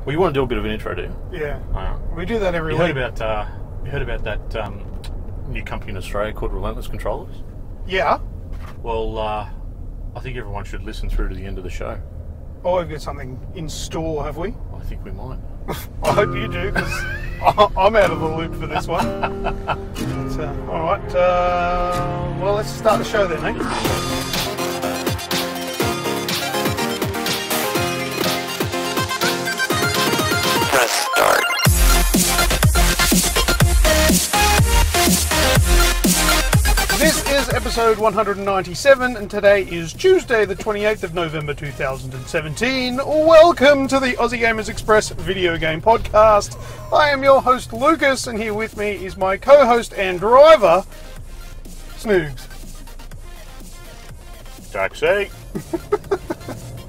Well, you want to do a bit of an intro, do you? Yeah. We do that every week. You heard about that new company in Australia called Relentless Controllers? Yeah. Well, I think everyone should listen through to the end of the show. Oh, we've got something in store, have we? I think we might. I hope you do, because I'm out of the loop for this one. All right. Well, let's start the show then, eh? This is episode 197, and today is Tuesday, the 28th of November 2017. Welcome to the Aussie Gamers Express video game podcast. I am your host, Lucas, and here with me is my co-host and driver, Snoogs. Taxi.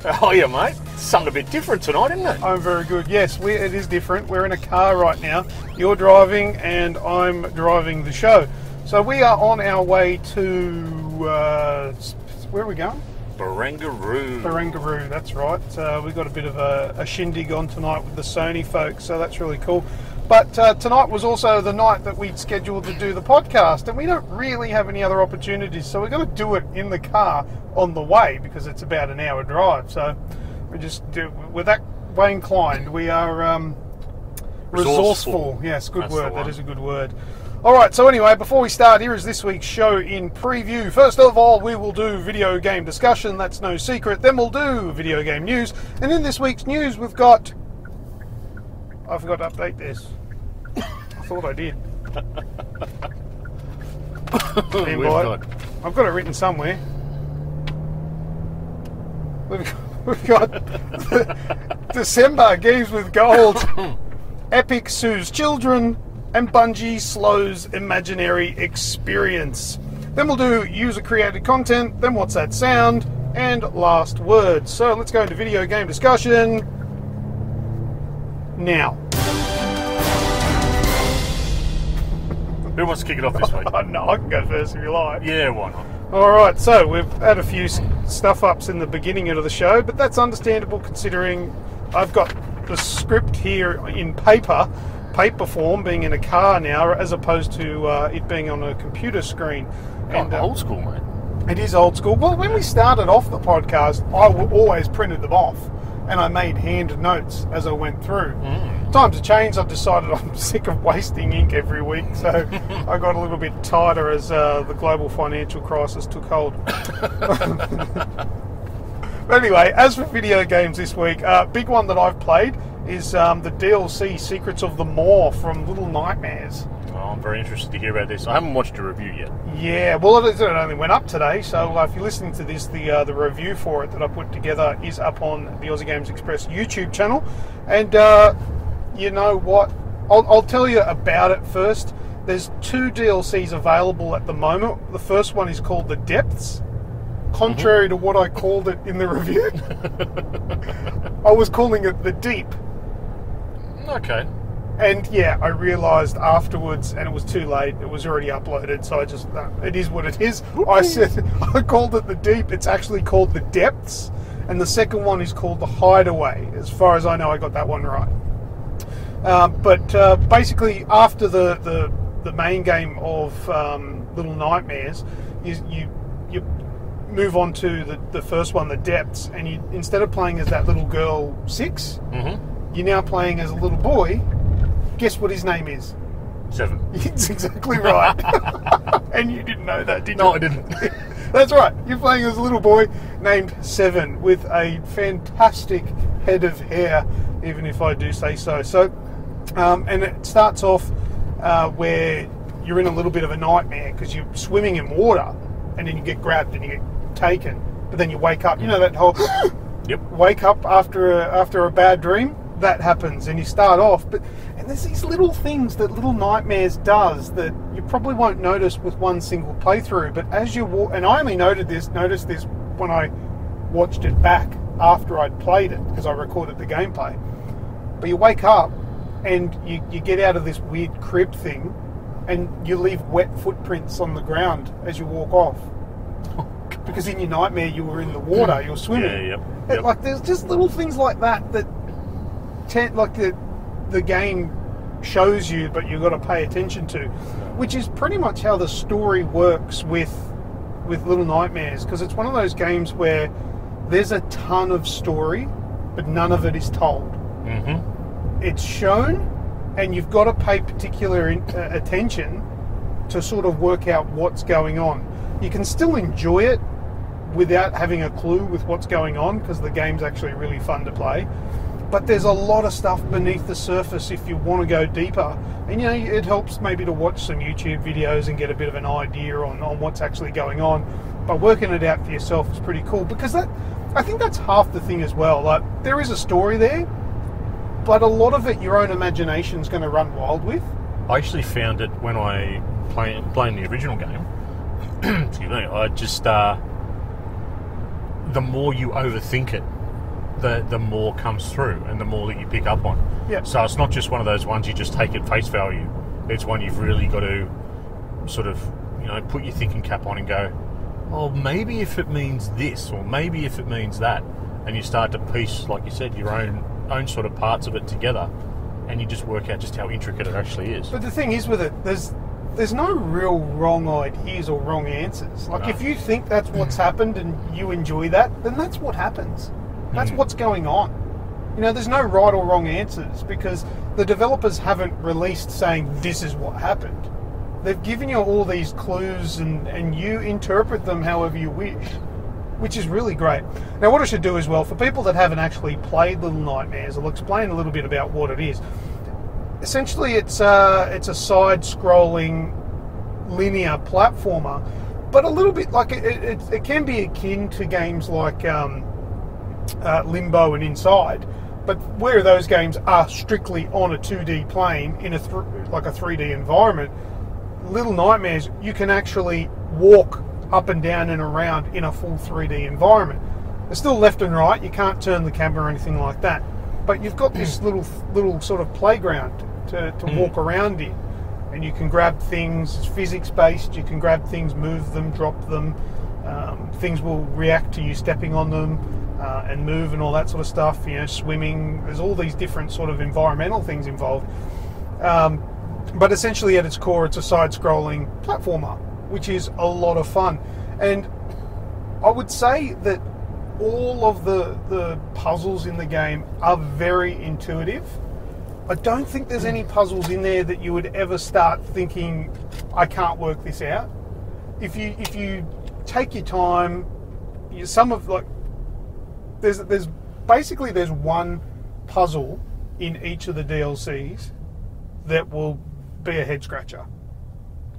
How are you, mate? Something a bit different tonight, isn't it? I'm very good. Yes, it is different. We're in a car right now. You're driving, and I'm driving the show. So we are on our way to, where are we going? Barangaroo. Barangaroo, that's right. We've got a bit of a shindig on tonight with the Sony folks, so that's really cool. But tonight was also the night that we'd scheduled to do the podcast, and we don't really have any other opportunities, so we're going to do it in the car on the way, because it's about an hour drive. So we're that way inclined. We are resourceful. Yes, good word. That is a good word. Alright, so anyway, before we start, here is this week's show in preview. First of all, we will do video game discussion, that's no secret. Then we'll do video game news. And in this week's news, we've got... I forgot to update this. I thought I did. I've got it written somewhere. We've got December Games with Gold, Epic Sues Children, and Bungie Slows Imaginary Experience. Then we'll do user-created content, then what's that sound, and last words. So let's go into video game discussion now. Who wants to kick it off this week? No, I can go first if you like. Yeah, why not? Alright, so we've had a few stuff-ups in the beginning of the show, but that's understandable considering I've got the script here in paper form, being in a car now, as opposed to it being on a computer screen. And old school, mate. It is old school. Well, when we started off the podcast, I always printed them off, and I made hand notes as I went through. Times have changed. I've decided I'm sick of wasting ink every week, so I got a little bit tighter as the global financial crisis took hold. But anyway, as for video games this week, big one that I've played is the DLC Secrets of the Maw from Little Nightmares. Oh, I'm very interested to hear about this. I haven't watched a review yet. Yeah, well, it only went up today, so if you're listening to this, the review for it that I put together is up on the Aussie Games Express YouTube channel. And you know what? I'll tell you about it first. There's 2 DLCs available at the moment. The first one is called The Depths. Contrary to what I called it in the review. I was calling it The Deep. Okay. And yeah, I realised afterwards, and it was too late, it was already uploaded, so I just, it is what it is. I called it The Deep, it's actually called The Depths, and the second one is called The Hideaway. As far as I know, I got that one right. But basically, after the main game of Little Nightmares, you move on to the first one, The Depths, and you, instead of playing as that little girl 6, you're now playing as a little boy. Guess what his name is? 7. It's exactly right. And you didn't know that, did you? No, I didn't. That's right. You're playing as a little boy named 7 with a fantastic head of hair, even if I do say so. So, and it starts off where you're in a little bit of a nightmare because you're swimming in water, and then you get grabbed and you get taken. But then you wake up. You know that whole wake up after a bad dream? That happens, and you start off. And there's these little things that Little Nightmares does that you probably won't notice with one single playthrough. But as you walk, and I only noticed this when I watched it back after I'd played it, because I recorded the gameplay. But you wake up and you get out of this weird crib thing, and you leave wet footprints on the ground as you walk off. Because in your nightmare you were in the water, you were swimming. Yeah, yep. Like, there's just little things like that the game shows you, but you've got to pay attention to, which is pretty much how the story works with Little Nightmares, because it's one of those games where there's a ton of story, but none of it is told. Mm-hmm. It's shown, and you've got to pay particular attention to sort of work out what's going on. You can still enjoy it without having a clue with what's going on, because the game's actually really fun to play. But there's a lot of stuff beneath the surface if you want to go deeper. And, you know, it helps maybe to watch some YouTube videos and get a bit of an idea on what's actually going on. But working it out for yourself is pretty cool, because I think that's half the thing as well. Like, there is a story there, but a lot of it your own imagination's going to run wild with. I actually found it when I playing the original game. Excuse me. I just the more you overthink it, the more comes through, and the more that you pick up on. Yeah. So it's not just one of those ones you just take at face value. It's one you've really got to sort of, you know, put your thinking cap on and go, oh, maybe if it means this, or maybe if it means that, and you start to piece, like you said, your own sort of parts of it together, and you just work out just how intricate it actually is. But the thing is with it, there's no real wrong ideas or wrong answers. Like, no. if you think that's what's happened and you enjoy that, then that's what happens. That's what's going on. You know, there's no right or wrong answers, because the developers haven't released saying this is what happened. They've given you all these clues, and you interpret them however you wish, which is really great. Now, what I should do as well, for people that haven't actually played Little Nightmares, I'll explain a little bit about what it is. Essentially, it's a side-scrolling linear platformer, but a little bit like it can be akin to games like Limbo and Inside, but where those games are strictly on a 2D plane in like a 3D environment, Little Nightmares, you can actually walk up and down and around in a full 3D environment. There's still left and right, you can't turn the camera or anything like that, but you've got this little sort of playground to walk around in, and you can grab things. It's physics based. You can grab things, move them, drop them. Things will react to you stepping on them and move and all that sort of stuff. You know, swimming. There's all these different sort of environmental things involved. But essentially, at its core, it's a side-scrolling platformer, which is a lot of fun. And I would say that all of the puzzles in the game are very intuitive. I don't think there's any puzzles in there that you would ever start thinking, I can't work this out. If you take your time, there's one puzzle in each of the DLCs that will be a head scratcher.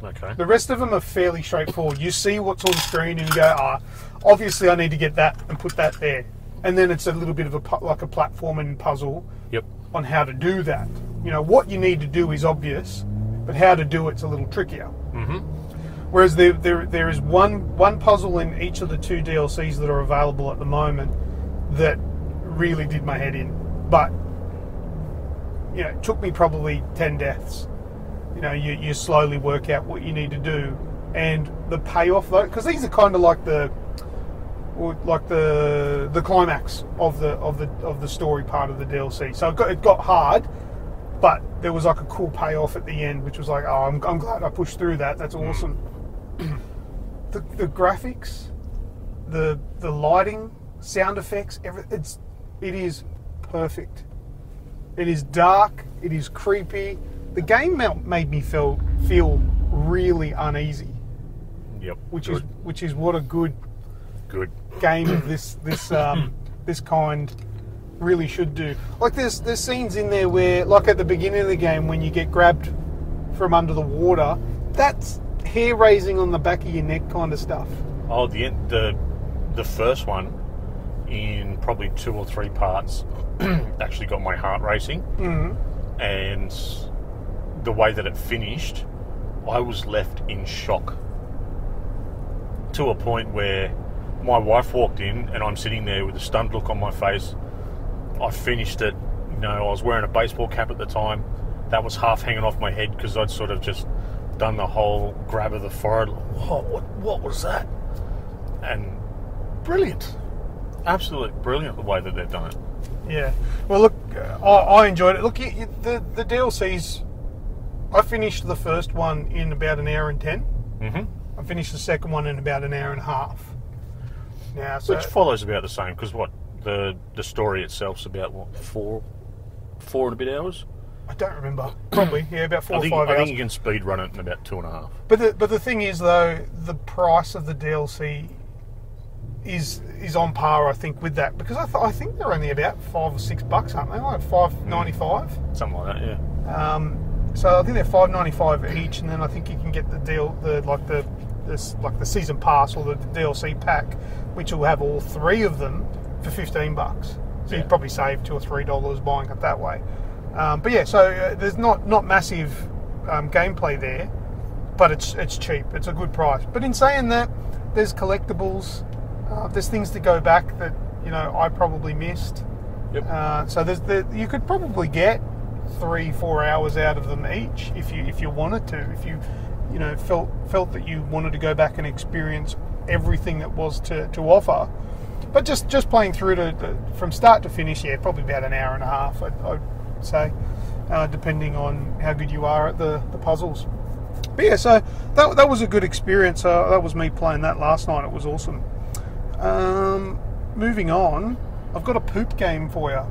Okay. The rest of them are fairly straightforward. You see what's on screen and you go, obviously I need to get that and put that there. And then it's a little bit of a platforming puzzle. Yep. On how to do that. You know, what you need to do is obvious, but how to do it's a little trickier. Mm-hmm. Whereas there is one puzzle in each of the 2 DLCs that are available at the moment that really did my head in. But, you know, it took me probably 10 deaths. You know, you slowly work out what you need to do, and the payoff though, because these are kind of like the climax of the story part of the DLC. So it got hard, but there was like a cool payoff at the end, which was like, oh, I'm glad I pushed through that. That's awesome. The graphics, the lighting, sound effects, it is perfect. It is dark. It is creepy. The game made me feel really uneasy. Yep. Which is what a good game of this kind really should do. Like there's scenes in there where, like at the beginning of the game, when you get grabbed from under the water, that's hair raising on the back of your neck kind of stuff. Oh, the first one in probably 2 or 3 parts actually got my heart racing. Mm-hmm. And the way that it finished, I was left in shock to a point where my wife walked in and I'm sitting there with a stunned look on my face. I finished it. You know, I was wearing a baseball cap at the time. That was half hanging off my head because I'd sort of just done the whole grab of the forehead. What was that? And brilliant. Absolutely brilliant the way that they've done it. Yeah. Well, look, I enjoyed it. Look, the DLCs. I finished the first one in about an hour and 10. Mm-hmm. I finished the second one in about an hour and a half. Now, so Which follows about the same, because the story itself's about four and a bit hours. I don't remember. Probably, yeah, about 4 or 5 hours. I think you can speed run it in about 2.5. But the thing is, though, the price of the DLC is on par, I think, with that, because I think they're only about $5 or $6, aren't they? Like $5.95. Something like that, yeah. So I think they're $5.95 each, and then I think you can get the season pass or the DLC pack, which will have all three of them for $15. So you'd probably save $2 or $3 buying it that way. But yeah, so there's not massive gameplay there, but it's cheap. It's a good price. But in saying that, there's collectibles. There's things to go back that I probably missed. Yep. So you could probably get 3-4 hours out of them each if you wanted to. If you felt that you wanted to go back and experience everything that was to offer. But just playing through from start to finish, yeah, probably about an hour and a half, I'd say, depending on how good you are at the puzzles. But yeah, so that was a good experience. That was me playing that last night. It was awesome. Moving on, I've got a poop game for you.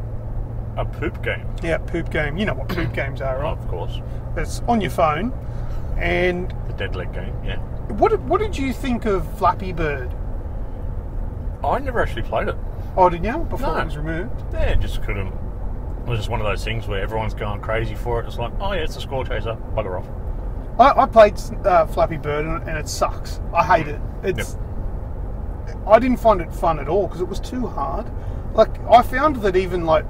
A poop game? Yeah, poop game. You know what poop games are, right? Oh, of course. It's on your phone. And the dead leg game, yeah. What did you think of Flappy Bird? I never actually played it. Oh, did you? Before No. it was removed? Yeah, just couldn't. It was just one of those things where everyone's going crazy for it. It's like, oh yeah, it's a squirrel chaser. Bugger off. I played Flappy Bird and it sucks. I hate it. I didn't find it fun at all because it was too hard. Like, I found that even like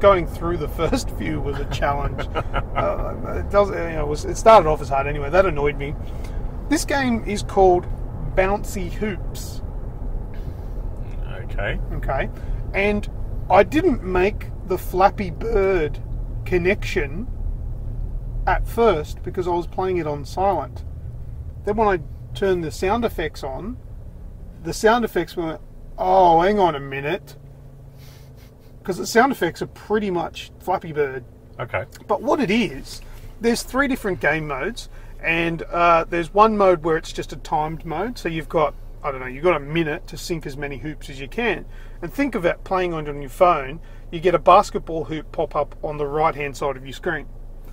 going through the first few was a challenge. It started off as hard anyway. That annoyed me. This game is called Bouncy Hoops. Okay. And I didn't make the Flappy Bird connection at first because I was playing it on silent. Then when I turned the sound effects on, the sound effects went, oh, hang on a minute. Because the sound effects are pretty much Flappy Bird. Okay. But what it is, there's 3 different game modes, and there's one mode where it's just a timed mode. So you've got, you've got a minute to sink as many hoops as you can. And think of it playing on your phone, you get a basketball hoop pop up on the right-hand side of your screen.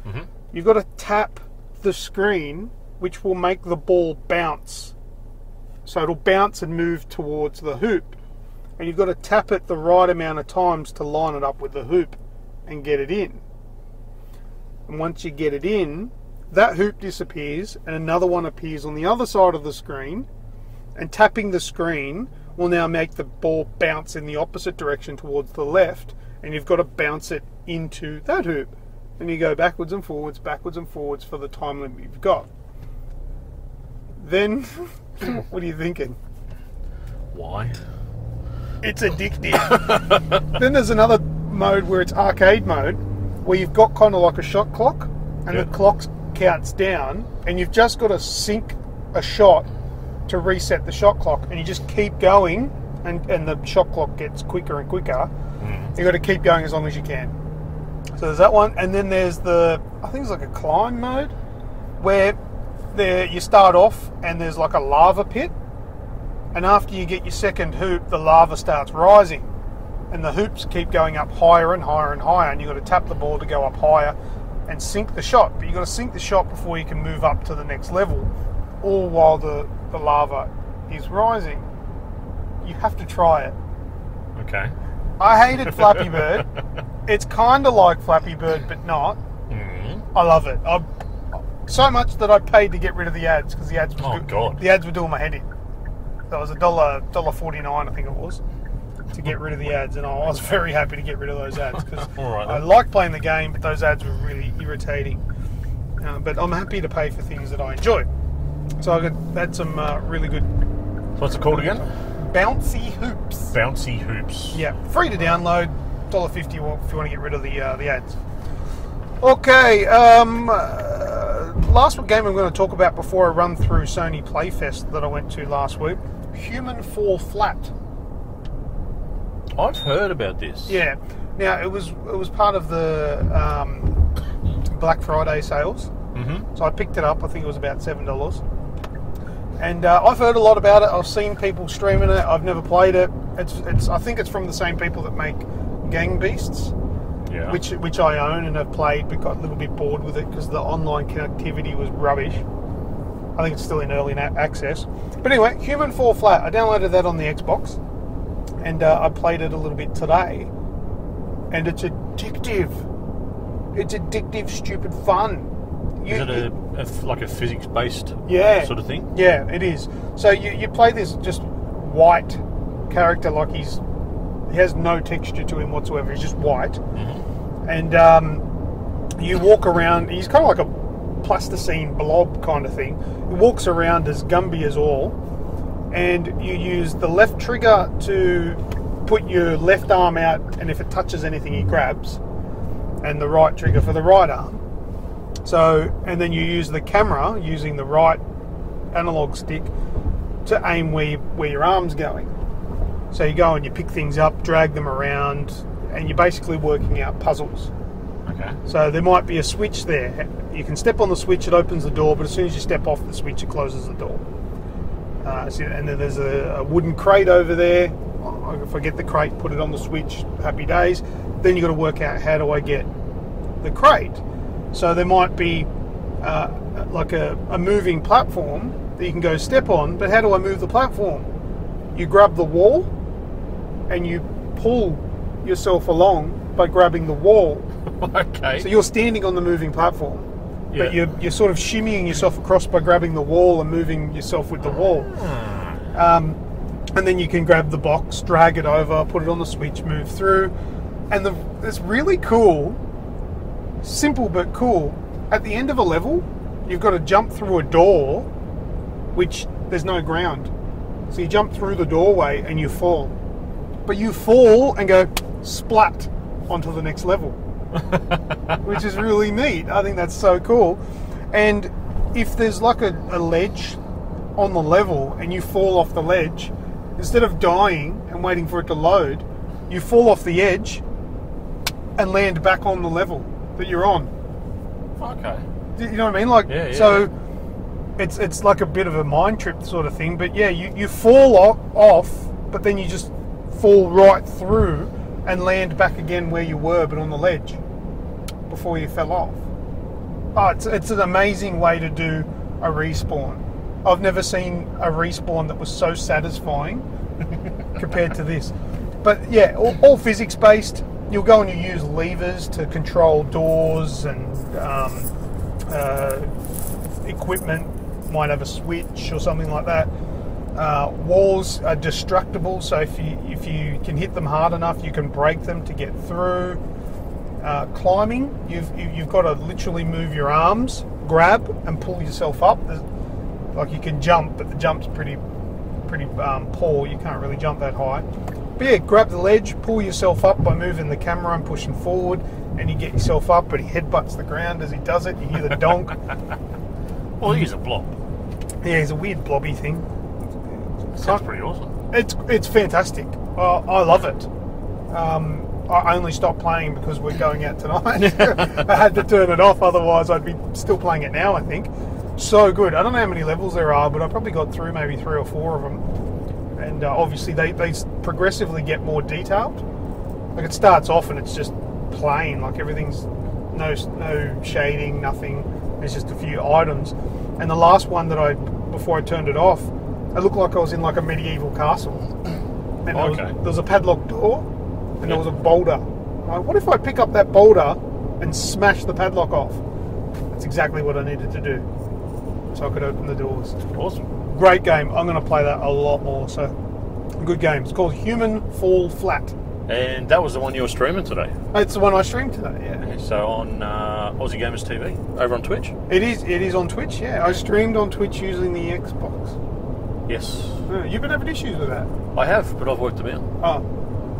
Mm-hmm. You've got to tap the screen, which will make the ball bounce. So it'll bounce and move towards the hoop. And you've got to tap it the right amount of times to line it up with the hoop and get it in. And once you get it in, that hoop disappears and another one appears on the other side of the screen, and tapping the screen will now make the ball bounce in the opposite direction towards the left, and you've got to bounce it into that hoop. And you go backwards and forwards for the time limit you've got. Then, what are you thinking? Why? It's addictive. Then there's another mode where it's arcade mode, where you've got kind of like a shot clock, and the clock counts down, and you've just got to sink a shot to reset the shot clock, and you just keep going, and the shot clock gets quicker and quicker. You've got to keep going as long as you can. So there's that one, and then there's I think it's like a climb mode, where you start off and there's like a lava pit, and after you get your second hoop, the lava starts rising, and the hoops keep going up higher and higher and higher, and you've got to tap the ball to go up higher and sink the shot. But you've got to sink the shot before you can move up to the next level, all while the lava is rising. You have to try it. Okay. I hated Flappy Bird. It's kind of like Flappy Bird, but not. Mm-hmm. I love it. So much that I paid to get rid of the ads, because the ads was God. The ads were doing my head in. That was $1.49, I think it was, to get rid of the ads, and I was very happy to get rid of those ads because I like playing the game, but those ads were really irritating. But I'm happy to pay for things that I enjoy. So I had some really good. So what's it called again? Bouncy Hoops. Bouncy Hoops. Yeah, free to download. $1.50 if you want to get rid of the ads. Okay, last game I'm going to talk about before I run through Sony Playfest that I went to last week. Human Fall Flat. I've heard about this. Yeah. Now it was part of the Black Friday sales. Mm-hmm. So I picked it up. I think it was about $7. And I've heard a lot about it. I've seen people streaming it. I've never played it. It's. I think it's from the same people that make Gang Beasts. Yeah. Which I own and have played, but got a little bit bored with it because the online connectivity was rubbish. I think it's still in early access. But anyway, Human Fall Flat. I downloaded that on the Xbox, and I played it a little bit today. And it's addictive. It's addictive, stupid fun. Is it like a physics-based sort of thing? Yeah, it is. So you play this just white character, like he has no texture to him whatsoever. He's just white. Mm-hmm. And you walk around. He's kind of like a plasticine blob kind of thing. He walks around as Gumby as all. And you use the left trigger to put your left arm out, and if it touches anything, he grabs. And the right trigger for the right arm. So, and then you use the camera using the right analog stick to aim where your arm's going. So you go and you pick things up, drag them around, and you're basically working out puzzles. Okay. So there might be a switch there. You can step on the switch, it opens the door, but as soon as you step off the switch, it closes the door. And then there's a wooden crate over there. If I get the crate, put it on the switch, happy days. Then you've got to work out, how do I get the crate? So there might be like a moving platform that you can go step on, but how do I move the platform? You grab the wall and you pull yourself along by grabbing the wall. Okay. So you're standing on the moving platform, but you're sort of shimmying yourself across by grabbing the wall and moving yourself with the wall. And then you can grab the box, drag it over, put it on the switch, move through. And it's really cool, simple but cool. At the end of a level, you've got to jump through a door, which there's no ground. So you jump through the doorway and you fall. But you fall and go splat onto the next level, which is really neat. I think that's so cool. And if there's like a ledge on the level and you fall off the ledge, instead of dying and waiting for it to load, you fall off the edge and land back on the level that you're on. Okay. You know what I mean? Like, yeah. So it's like a bit of a mind trip sort of thing. But yeah, you fall off, but then you just fall right through and land back again where you were, but on the ledge before you fell off. Oh, it's an amazing way to do a respawn. I've never seen a respawn that was so satisfying compared to this. But yeah, all physics based. You'll go and you use levers to control doors and equipment. Might have a switch or something like that. Walls are destructible, so if you can hit them hard enough, you can break them to get through. Climbing, you've got to literally move your arms, grab and pull yourself up. Like you can jump, but the jump's pretty poor. You can't really jump that high. But yeah, grab the ledge, pull yourself up by moving the camera and pushing forward, and you get yourself up, but he headbutts the ground as he does it. You hear the donk. Well, he's a blob. Yeah, he's a weird blobby thing. Sounds pretty awesome. It's fantastic. I love it. I only stopped playing because we're going out tonight. I had to turn it off, otherwise I'd be still playing it now, I think. So good. I don't know how many levels there are, but I probably got through maybe 3 or 4 of them. And obviously they progressively get more detailed. Like it starts off and it's just plain, like everything's no shading, nothing. There's just a few items. And the last one before I turned it off, it looked like I was in like a medieval castle. And there was a padlocked door and there was a boulder. What if I pick up that boulder and smash the padlock off? That's exactly what I needed to do, so I could open the doors. Awesome. Great game. I'm going to play that a lot more. So, good game. It's called Human Fall Flat. And that was the one you were streaming today? It's the one I streamed today, yeah. So on Aussie Gamers TV, over on Twitch? It is on Twitch, yeah. I streamed on Twitch using the Xbox. Yes. You've been having issues with that? I have, but I've worked them out. Oh.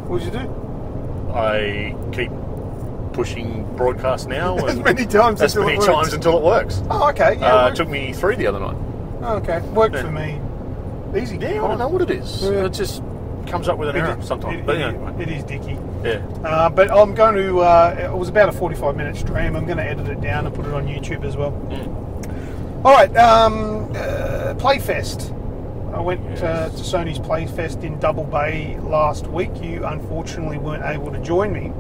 What did you do? I keep pushing broadcast now. As many times until it works. Oh, okay. Yeah, it took me 3 the other night. Oh, okay. Worked for me. Easy. Yeah, I don't know what it is. Yeah. It's just comes up with an error sometimes. But anyway. It is dicky. Yeah. But I'm going to, it was about a 45-minute stream. I'm going to edit it down and put it on YouTube as well. All right, Playfest. I went to Sony's Playfest in Double Bay last week. You unfortunately weren't able to join me.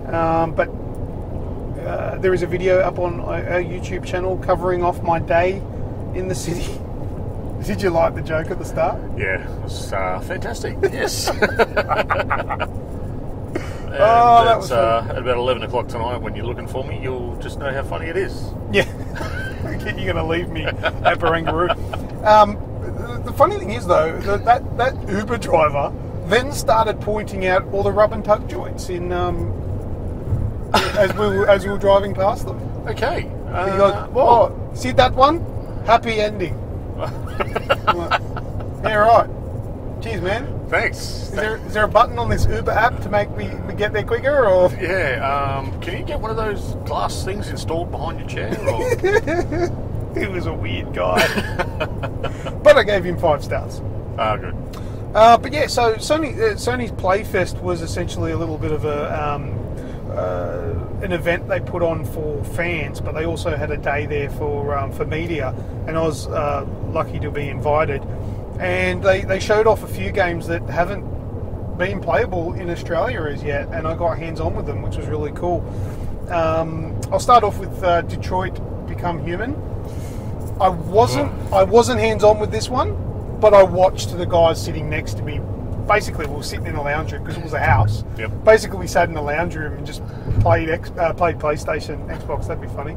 But there is a video up on our YouTube channel covering off my day in the city. Did you like the joke at the start? Yeah, it was fantastic. Yes. That was at about 11 o'clock tonight, when you're looking for me, you'll just know how funny it is. Yeah. You're going to leave me at Barangaroo. The funny thing is, though, that Uber driver then started pointing out all the rub and tug joints in as we were driving past them. Okay. He goes, "Oh, see that one? Happy ending." I'm like, yeah, right. Cheers, man. Thanks. Is there a button on this Uber app to make me get there quicker? Or Yeah. Can you get one of those glass things installed behind your chair? Or? He was a weird guy, but I gave him 5 stars. Ah, good. But yeah, so Sony's Playfest was essentially a little bit of an event they put on for fans, but they also had a day there for media, and I was lucky to be invited. And they showed off a few games that haven't been playable in Australia as yet, and I got hands-on with them, which was really cool. I'll start off with Detroit Become Human. I wasn't hands-on with this one, but I watched the guys sitting next to me. Basically, we were sitting in a lounge room because it was a house. Yep. Basically, we sat in the lounge room and just played PlayStation, Xbox. That'd be funny.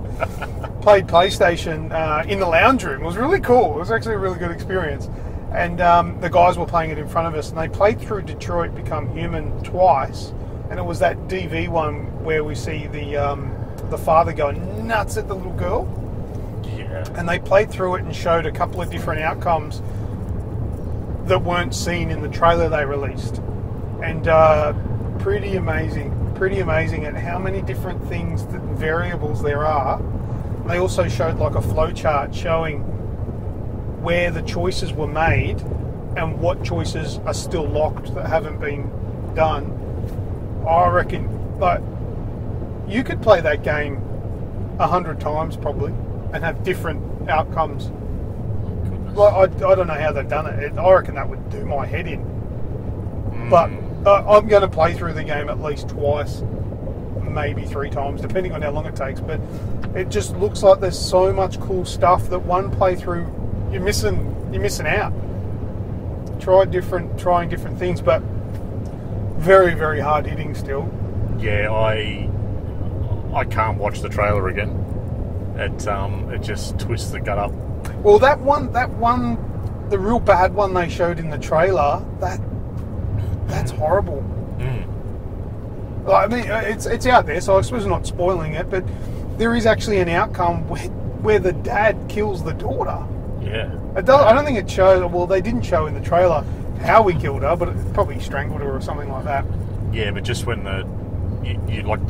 Played PlayStation in the lounge room. It was really cool. It was actually a really good experience. And the guys were playing it in front of us, and they played through Detroit Become Human twice. And it was that DV one where we see the father going nuts at the little girl. Yeah. And they played through it and showed a couple of different outcomes that weren't seen in the trailer they released. And pretty amazing at how many different things, variables there are. They also showed like a flowchart showing where the choices were made and what choices are still locked that haven't been done. I reckon, like, you could play that game 100 times probably and have different outcomes. Like, I don't know how they've done it. I reckon that would do my head in. But I'm going to play through the game at least twice, maybe 3 times, depending on how long it takes. But it just looks like there's so much cool stuff that one playthrough you're missing out. Trying different things, but very, very hard hitting still. Yeah, I can't watch the trailer again. It just twists the gut up. Well, that one, the real bad one they showed in the trailer, that's horrible. Like, I mean, it's out there, so I suppose I'm not spoiling it, but there is actually an outcome where the dad kills the daughter. Yeah. I don't think it shows. Well, they didn't show in the trailer how he killed her, but it probably strangled her or something like that. Yeah, but just when the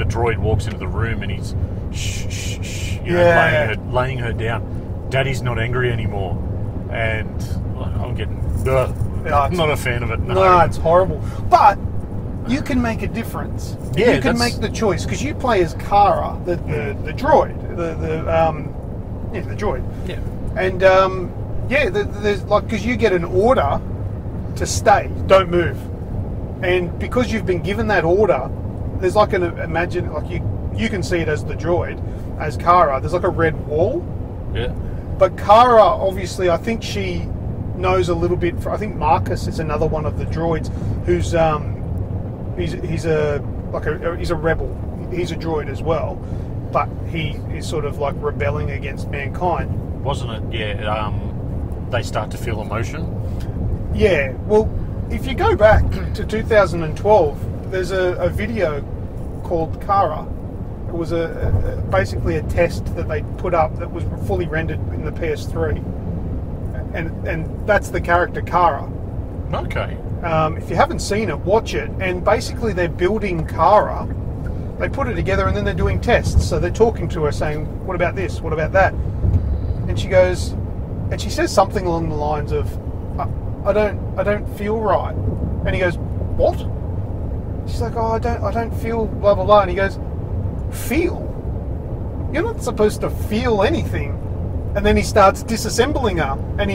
droid walks into the room and he's laying her down. Daddy's not angry anymore, and I'm getting. I'm not a fan of it. No, it's horrible. But you can make a difference. Yeah, you can make the choice because you play as Kara, the droid, the droid. Yeah. And there's like, because you get an order to stay, don't move, and because you've been given that order, there's like you can see it as the droid, as Kara. There's like a red wall. Yeah. But Kara, obviously, I think she knows a little bit. I think Marcus is another one of the droids who's he's a rebel. He's a droid as well, but he is sort of like rebelling against mankind. Wasn't it? Yeah. They start to feel emotion. Yeah. Well, if you go back to 2012, there's a video called Kara. It was basically a test that they put up that was fully rendered in the PS3, and that's the character Kara. Okay. If you haven't seen it, watch it. And basically, they're building Kara. They put it together, and then they're doing tests. So they're talking to her, saying, "What about this? What about that?" And she goes, and she says something along the lines of, "I don't feel right." And he goes, what? She's like, oh, I don't feel blah, blah, blah. And he goes, feel? You're not supposed to feel anything. And then he starts disassembling her. And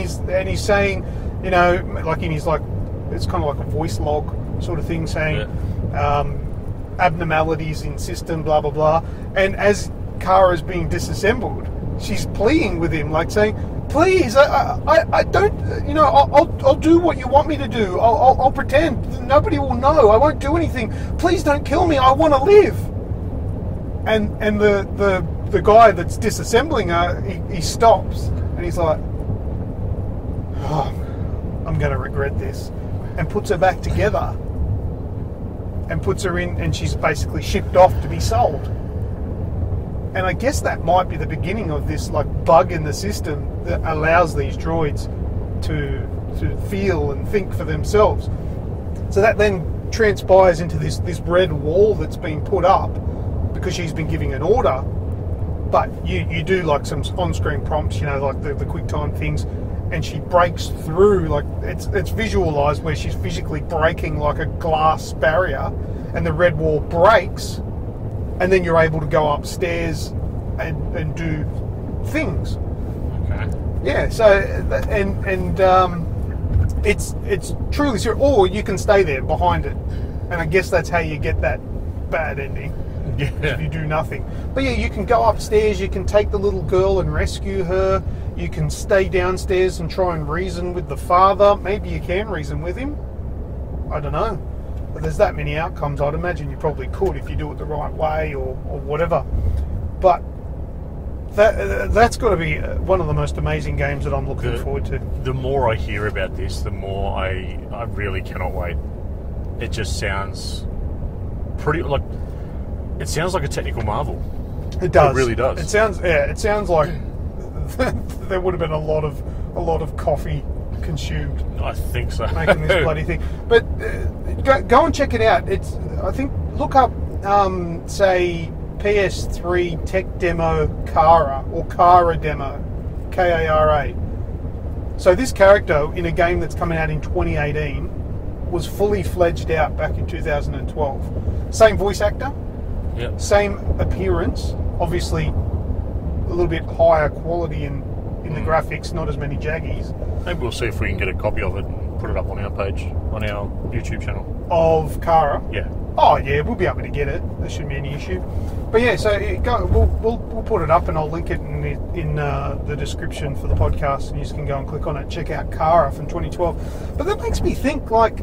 he's saying, you know, like in his, like, it's kind of like a voice log sort of thing, saying abnormalities in system, blah, blah, blah. And as Kara's being disassembled, she's pleading with him, like saying, please, I don't, you know, I'll do what you want me to do. I'll pretend. Nobody will know. I won't do anything. Please don't kill me. I want to live. And the guy that's disassembling her, he stops and he's like, oh, I'm going to regret this. And puts her back together and puts her in, and she's basically shipped off to be sold. And I guess that might be the beginning of this like bug in the system that allows these droids to feel and think for themselves. So that then transpires into this red wall that's been put up because she's been giving an order. But you do like some on-screen prompts, you know, like the quick time things, and she breaks through, like it's visualized where she's physically breaking like a glass barrier, and the red wall breaks, and then you're able to go upstairs and do things. Okay. Yeah. So it's truly serious. Or you can stay there behind it, and I guess that's how you get that bad ending. Yeah. If you do nothing. But yeah, you can go upstairs, you can take the little girl and rescue her, you can stay downstairs and try and reason with the father. Maybe you can reason with him. I don't know. But there's that many outcomes. I'd imagine you probably could if you do it the right way or whatever. But that's got to be one of the most amazing games that I'm looking forward to. The more I hear about this, the more I really cannot wait. It just sounds pretty like... It sounds like a technical marvel. It does. It really does. It sounds like there would have been a lot of coffee consumed. I think so. Making this bloody thing. But go and check it out. I think look up say PS3 tech demo Kara or Kara demo, Kara. So this character in a game that's coming out in 2018 was fully fledged out back in 2012. Same voice actor. Yep. Same appearance, obviously a little bit higher quality in the graphics, not as many jaggies. Maybe we'll see if we can get a copy of it and put it up on our page, on our YouTube channel. Of Kara? Yeah. Oh yeah, we'll be able to get it. There shouldn't be any issue. But yeah, so we'll put it up and I'll link it in the description for the podcast, and you can go and click on it. Check out Kara from 2012. But that makes me think, like,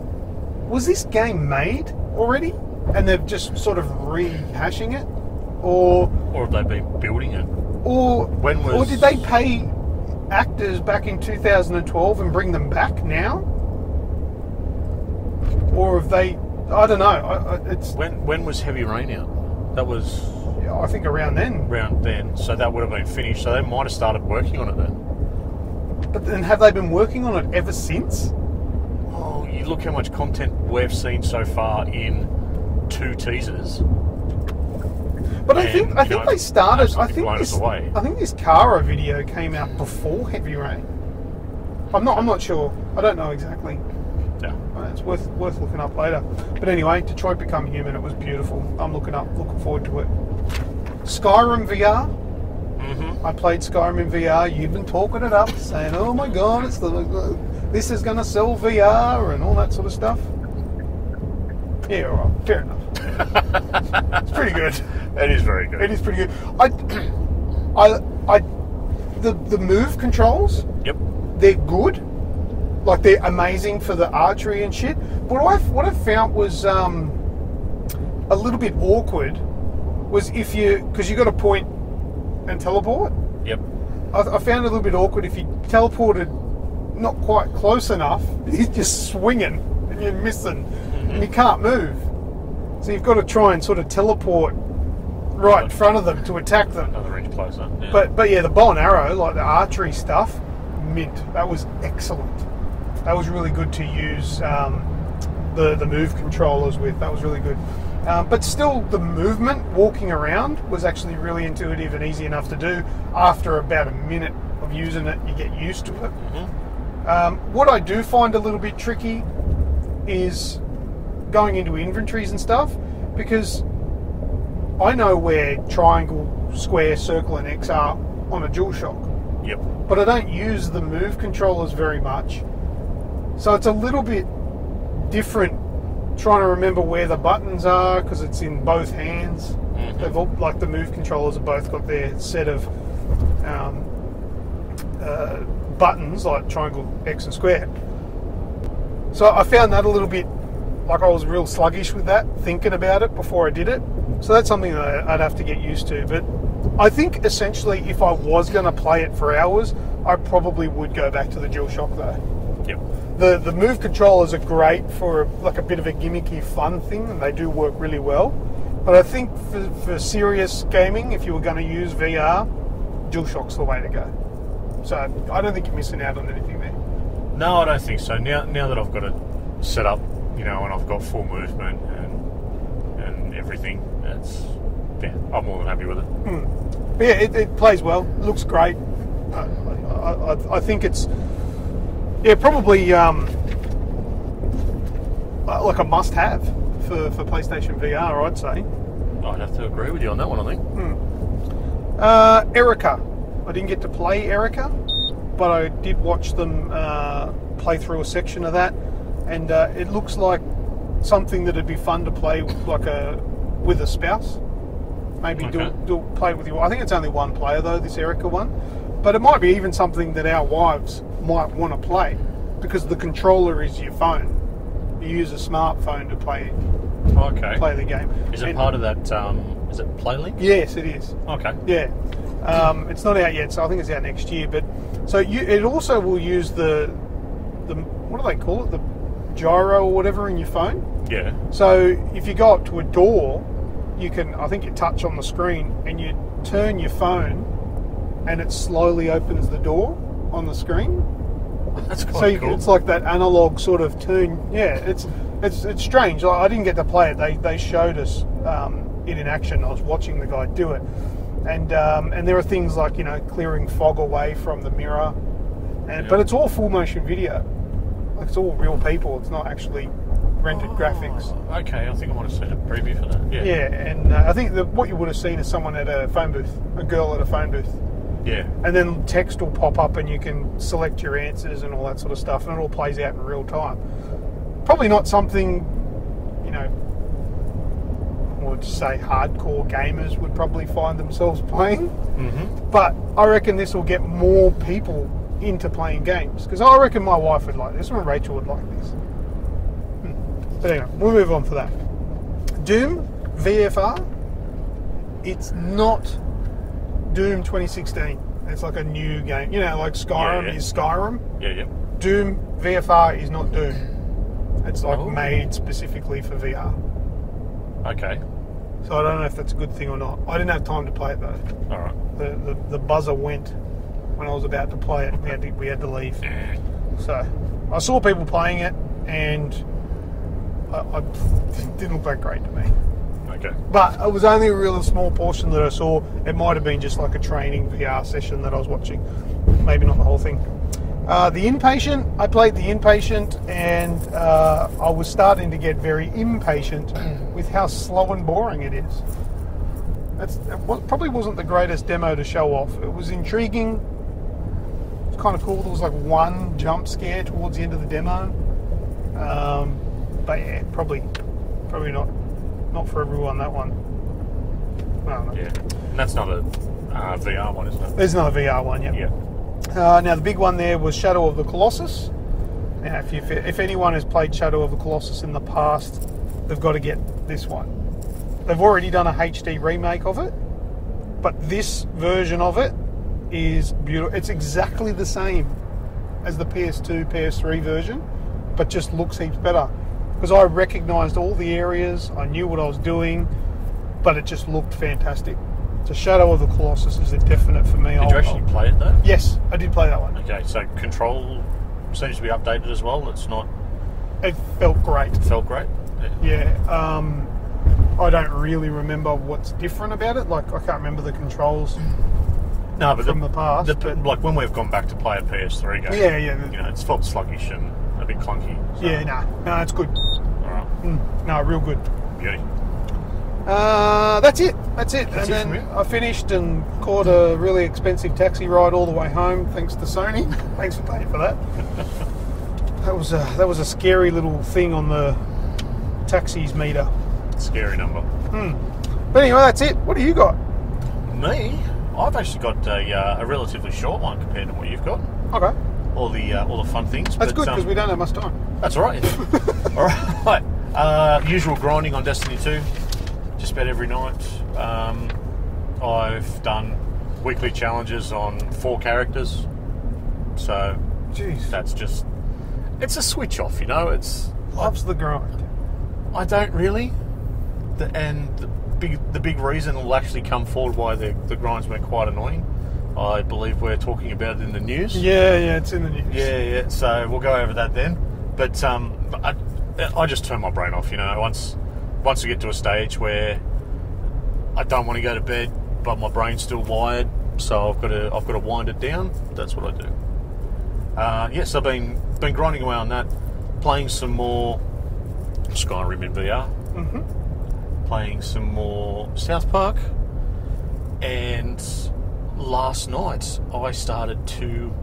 was this game made already? And they're just sort of rehashing it, or have they been building it? Or did they pay actors back in 2012 and bring them back now? Or have they? I don't know. It's when was Heavy Rain out? That was, I think, around then. Around then, so that would have been finished. So they might have started working on it then. But then, have they been working on it ever since? Oh, you look how much content we've seen so far in 2 teasers. But I think they started. I think this Kara video came out before Heavy Rain. I'm not sure. I don't know exactly. Yeah. It's worth looking up later. But anyway, Detroit Become Human. It was beautiful. I'm looking forward to it. Skyrim VR. Mm-hmm. I played Skyrim in VR. You've been talking it up, saying, "Oh my God, this is going to sell VR and all that sort of stuff." Yeah, all right, fair enough. It's pretty good. It is very good. It is pretty good. The move controls. Yep. They're good. Like, they're amazing for the archery and shit. But what I found was a little bit awkward was because you got to point and teleport. Yep. I found it a little bit awkward if you teleported not quite close enough. He's just swinging and you're missing. And you can't move. So you've got to try and sort of teleport right in front of them to attack them. Another inch closer. Yeah. But yeah, the bow and arrow, like the archery stuff, mint. That was excellent. That was really good to use the move controllers with. That was really good. But still, the movement, walking around, was actually really intuitive and easy enough to do. After about a minute of using it, you get used to it. Mm-hmm. What I do find a little bit tricky is going into inventories and stuff, because I know where triangle, square, circle, and X are on a DualShock. Yep. But I don't use the Move controllers very much. So it's a little bit different trying to remember where the buttons are, because it's in both hands. Mm-hmm. They've all, like the Move controllers have both got their set of buttons, like triangle, X and square. So I found that a little bit, like I was real sluggish with that, thinking about it before I did it. So that's something that I'd have to get used to. But I think essentially if I was going to play it for hours, I probably would go back to the DualShock though. Yep. The Move controllers are great for like a bit of a gimmicky fun thing, and they do work really well. But I think for serious gaming, if you were going to use VR, DualShock's the way to go. So I don't think you're missing out on anything there. No, I don't think so. Now that I've got it set up, you know, and I've got full movement and everything, I'm more than happy with it. But yeah, it plays well. It looks great. I think it's probably like a must-have for PlayStation VR, I'd say. I'd have to agree with you on that one, I think. Erica. I didn't get to play Erica, but I did watch them play through a section of that, and it looks like something that'd be fun to play with a spouse. Maybe Okay. do play it with you. I think it's only one player though, this Erica one, but it might be even something that our wives might want to play, because the controller is your phone. You use a smartphone to play the game. Is it part of that? Is it PlayLink? Yes, it is. Okay. Yeah. It's not out yet, so I think it's out next year. But so it also will use the what do they call it? The gyro or whatever in your phone. Yeah. So if you go up to a door, you touch on the screen and you turn your phone, and it slowly opens the door on the screen. That's quite cool. It's like that analog sort of turn. Yeah, it's strange. I didn't get to play it. They showed us it in action. I was watching the guy do it. And there are things like, clearing fog away from the mirror, but it's all full motion video. Like, it's all real people. It's not actually rendered graphics. Okay, I think I want to see a preview for that. Yeah. Yeah, and I think that what you would have seen is someone at a phone booth, a girl at a phone booth. Yeah. And then text will pop up, and you can select your answers and all that sort of stuff, and it all plays out in real time. Probably not something, I would say hardcore gamers would probably find themselves playing. Mm-hmm. But I reckon this will get more people into playing games, because I reckon my wife would like this, and Rachel would like this. But anyway, we'll move on for that. Doom VFR. It's not Doom 2016. It's like a new game. Like Skyrim is Skyrim. Yeah. Doom VFR is not Doom. It's like made specifically for VR. Okay. So I don't know if that's a good thing or not. I didn't have time to play it though. All right. The buzzer went when I was about to play it. We had to leave. So I saw people playing it, and I didn't look that great to me. Okay. But it was only a real small portion that I saw. It might have been just like a training VR session that I was watching. Maybe not the whole thing. The Inpatient, I played The Inpatient, and I was starting to get very impatient with how slow and boring it is. Probably wasn't the greatest demo to show off. It was intriguing. It was kind of cool. There was like one jump scare towards the end of the demo. But yeah, probably not for everyone, that one. No. Yeah. And that's not a VR one, isn't it? There's another VR one, yeah. Yeah. Now the big one there was Shadow of the Colossus. Now if anyone has played Shadow of the Colossus in the past, they've got to get this one. They've already done a HD remake of it, but this version of it is beautiful. It's exactly the same as the PS2, PS3 version, but just looks heaps better. Because I recognised all the areas, I knew what I was doing, but it just looked fantastic. So Shadow of the Colossus is a definite for me. Did you actually play it though? Yes, I did play that one. Okay, so control seems to be updated as well. It's not. It felt great. It felt great. Yeah. I don't really remember what's different about it. Like, I can't remember the controls. No, but from the past. like when we've gone back to play a PS3 game. Yeah. It's felt sluggish and a bit clunky. So. Yeah, no, it's good. All right. No, real good. Beauty. That's it. That's and it then from you? I finished and caught a really expensive taxi ride all the way home, thanks to Sony. Thanks for paying for that. That was a scary little thing on the taxis meter. Scary number. But anyway, that's it. What do you got? Me? I've actually got a relatively short one compared to what you've got. Okay. All the fun things. That's good because we don't have much time. That's all right. All right. Usual grinding on Destiny 2. Just about every night. I've done weekly challenges on 4 characters. So, Jeez. that's just... It's a switch off, you know. It's... Loves the grind. I don't really. The big reason will actually come forward why the grind's been quite annoying. I believe we're talking about it in the news. Yeah, it's in the news. Yeah. So we'll go over that then. But I just turn my brain off. You know, once I get to a stage where I don't want to go to bed, but my brain's still wired, so I've got to wind it down. That's what I do. Yes, I've been grinding away on that, playing some more Skyrim in VR, playing some more South Park, and last night I started 2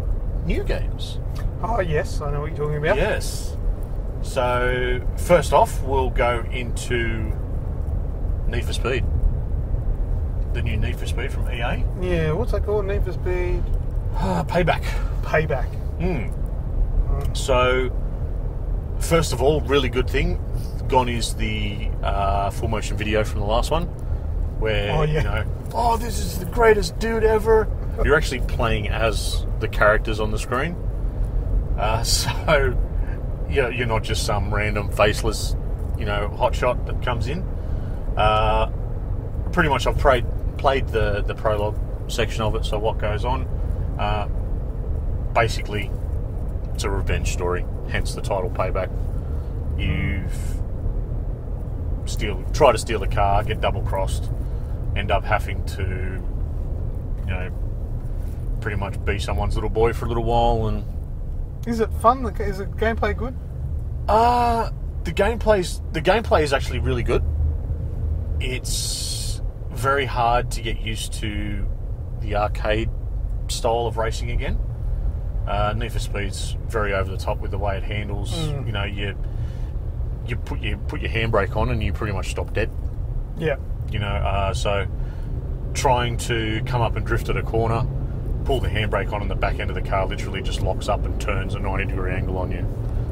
new games. Oh yes, I know what you're talking about. Yes. So first off, we'll go into Need for Speed. The new Need for Speed from EA. Yeah, what's that called? Need for Speed? Payback. Payback. So, first of all, really good thing. Gone is the full motion video from the last one, where you know, this is the greatest dude ever. You're actually playing as the characters on the screen, so you're not just some random faceless, you know, hotshot that comes in. Pretty much, I've played the prologue section of it. So what goes on? Basically, it's a revenge story, hence the title Payback. Try to steal a car, get double crossed, end up having to, you know, pretty much be someone's little boy for a little while. And is it fun? Is the gameplay good? The gameplay is actually really good. It's very hard to get used to the arcade style of racing again. Need for Speed's very over the top with the way it handles. You know, you put your handbrake on and you pretty much stop dead. Yeah. You know, so trying to come up and drift at a corner, pull the handbrake on, and the back end of the car literally just locks up and turns a 90-degree angle on you.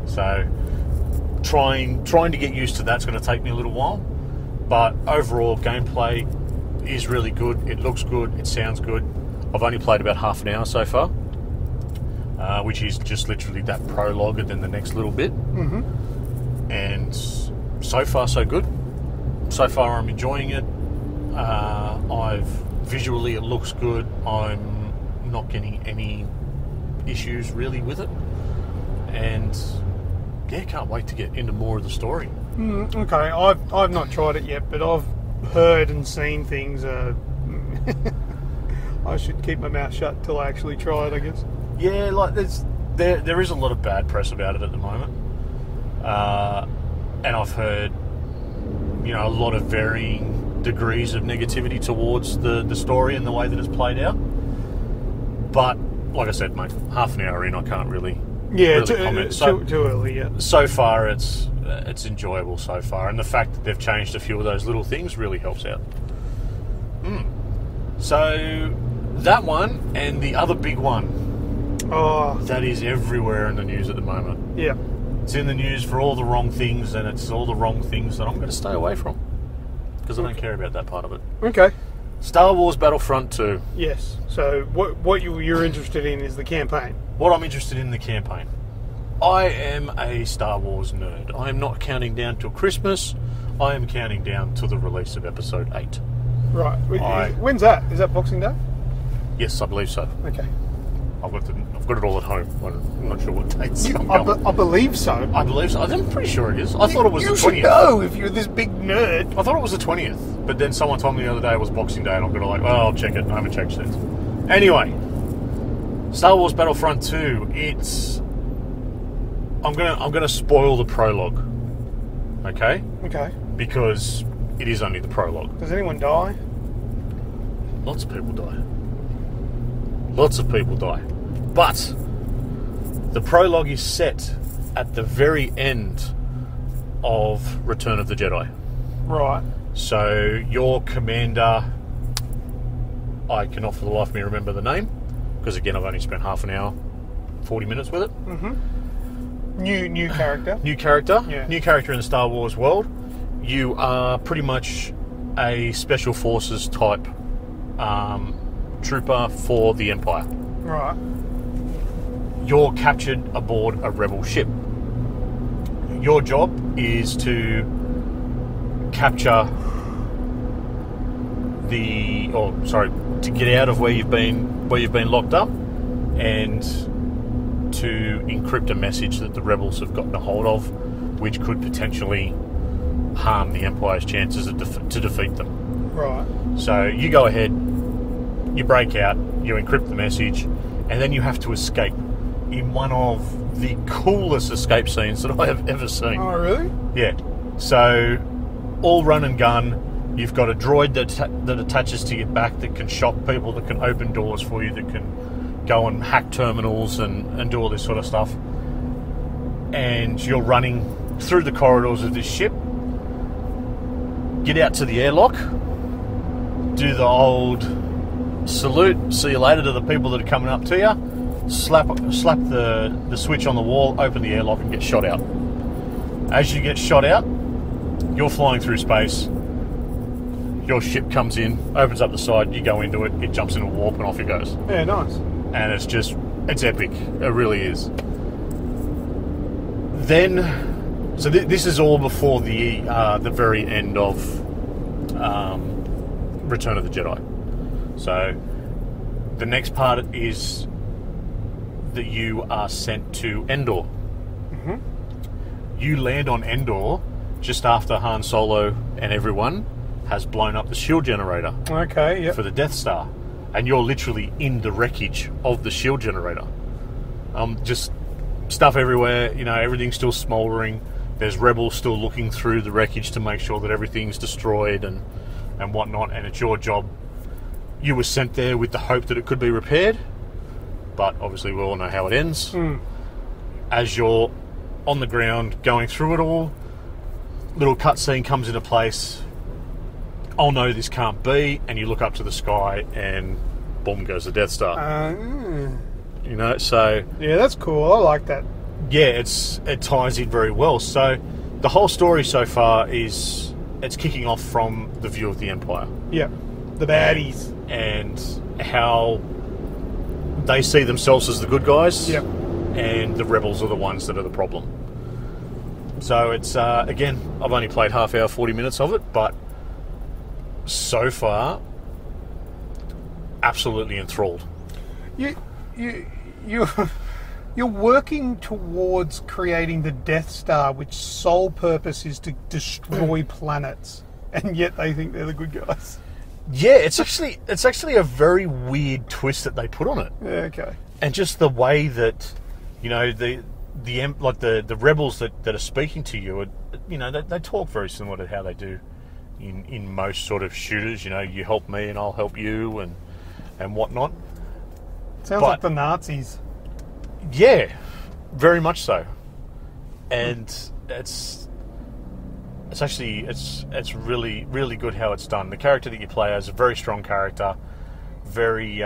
So trying to get used to that's going to take me a little while. But overall, gameplay is really good. It looks good. It sounds good. I've only played about half an hour so far, which is just literally that prologue and then the next little bit. And so far, so good. So far, I'm enjoying it. Visually, it looks good. I'm not getting any issues really with it. And yeah, can't wait to get into more of the story. Okay, I've not tried it yet, but I've heard and seen things. I should keep my mouth shut till I actually try it, I guess. Yeah, like there is a lot of bad press about it at the moment, and I've heard, you know, a lot of varying degrees of negativity towards the story and the way that it's played out. But like I said, mate, half an hour in, I can't really comment. Too early, yeah. So far, it's enjoyable so far, and the fact that they've changed a few of those little things really helps out. So that one, and the other big one that is everywhere in the news at the moment. Yeah. It's in the news for all the wrong things, and it's all the wrong things that I'm going to stay away from because I don't care about that part of it. Okay. Star Wars Battlefront 2. Yes. So what you're interested in is the campaign. What I'm interested in the campaign. I am a Star Wars nerd. I am not counting down till Christmas. I am counting down to the release of Episode 8. Right. When's that? Is that Boxing Day? Yes, I believe so. Okay. I've got it all at home. I'm not sure what dates. I believe so. I believe so. I'm pretty sure it is. I thought it was the 20th. You should know if you're this big nerd. I thought it was the 20th, but then someone told me the other day it was Boxing Day, and I'm going to I'll check it. I haven't checked since. Anyway, Star Wars Battlefront 2. I'm gonna spoil the prologue. Okay? Okay. Because it is only the prologue. Does anyone die? Lots of people die. Lots of people die. But the prologue is set at the very end of Return of the Jedi. Right. So your commander, I cannot for the life of me remember the name, because again I've only spent half an hour, 40 minutes with it. Mm-hmm. New character. New character. Yeah. New character in the Star Wars world. You are pretty much a special forces type trooper for the Empire. Right. You're captured aboard a rebel ship. Your job is to capture to get out of where you've been locked up, and to encrypt a message that the rebels have gotten a hold of, which could potentially harm the Empire's chances to defeat them. Right. So you go ahead, you break out, you encrypt the message, and then you have to escape in one of the coolest escape scenes that I have ever seen. Oh, really? Yeah. So, all run and gun. You've got a droid that attaches to your back that can shock people, that can open doors for you, that can go and hack terminals and do all this sort of stuff. And you're running through the corridors of this ship. Get out to the airlock. Do the old salute, see you later to the people that are coming up to you. Slap the switch on the wall, open the airlock and get shot out. As you get shot out, you're flying through space. Your ship comes in, opens up the side, you go into it, it jumps in a warp and off it goes. Yeah, nice. And it's epic. It really is. Then, so this is all before the very end of Return of the Jedi. So the next part is that you are sent to Endor. Mm-hmm. You land on Endor just after Han Solo and everyone has blown up the shield generator. Okay, yep. For the Death Star. And you're literally in the wreckage of the shield generator. Just stuff everywhere, everything's still smouldering. There's rebels still looking through the wreckage to make sure that everything's destroyed and whatnot, and it's your job. You were sent there with the hope that it could be repaired, but obviously we all know how it ends. As you're on the ground going through it all, little cutscene comes into place. Oh no, this can't be, and you look up to the sky and boom goes the Death Star. So yeah, that's cool. I like that. Yeah, it ties in very well. So the whole story so far is it's kicking off from the view of the Empire. Yeah, the baddies. And how they see themselves as the good guys. Yep. And the rebels are the ones that are the problem. So it's, again, I've only played half hour, 40 minutes of it, but so far, absolutely enthralled. You're working towards creating the Death Star, which sole purpose is to destroy planets, and yet they think they're the good guys. Yeah, it's actually a very weird twist that they put on it. Yeah, okay. And just the way that, the rebels that are speaking to you, they talk very similar to how they do in most sort of shooters. You help me and I'll help you and whatnot. Sounds like the Nazis. Yeah, very much so. And it's really, really good how it's done. The character that you play as is a very strong character, very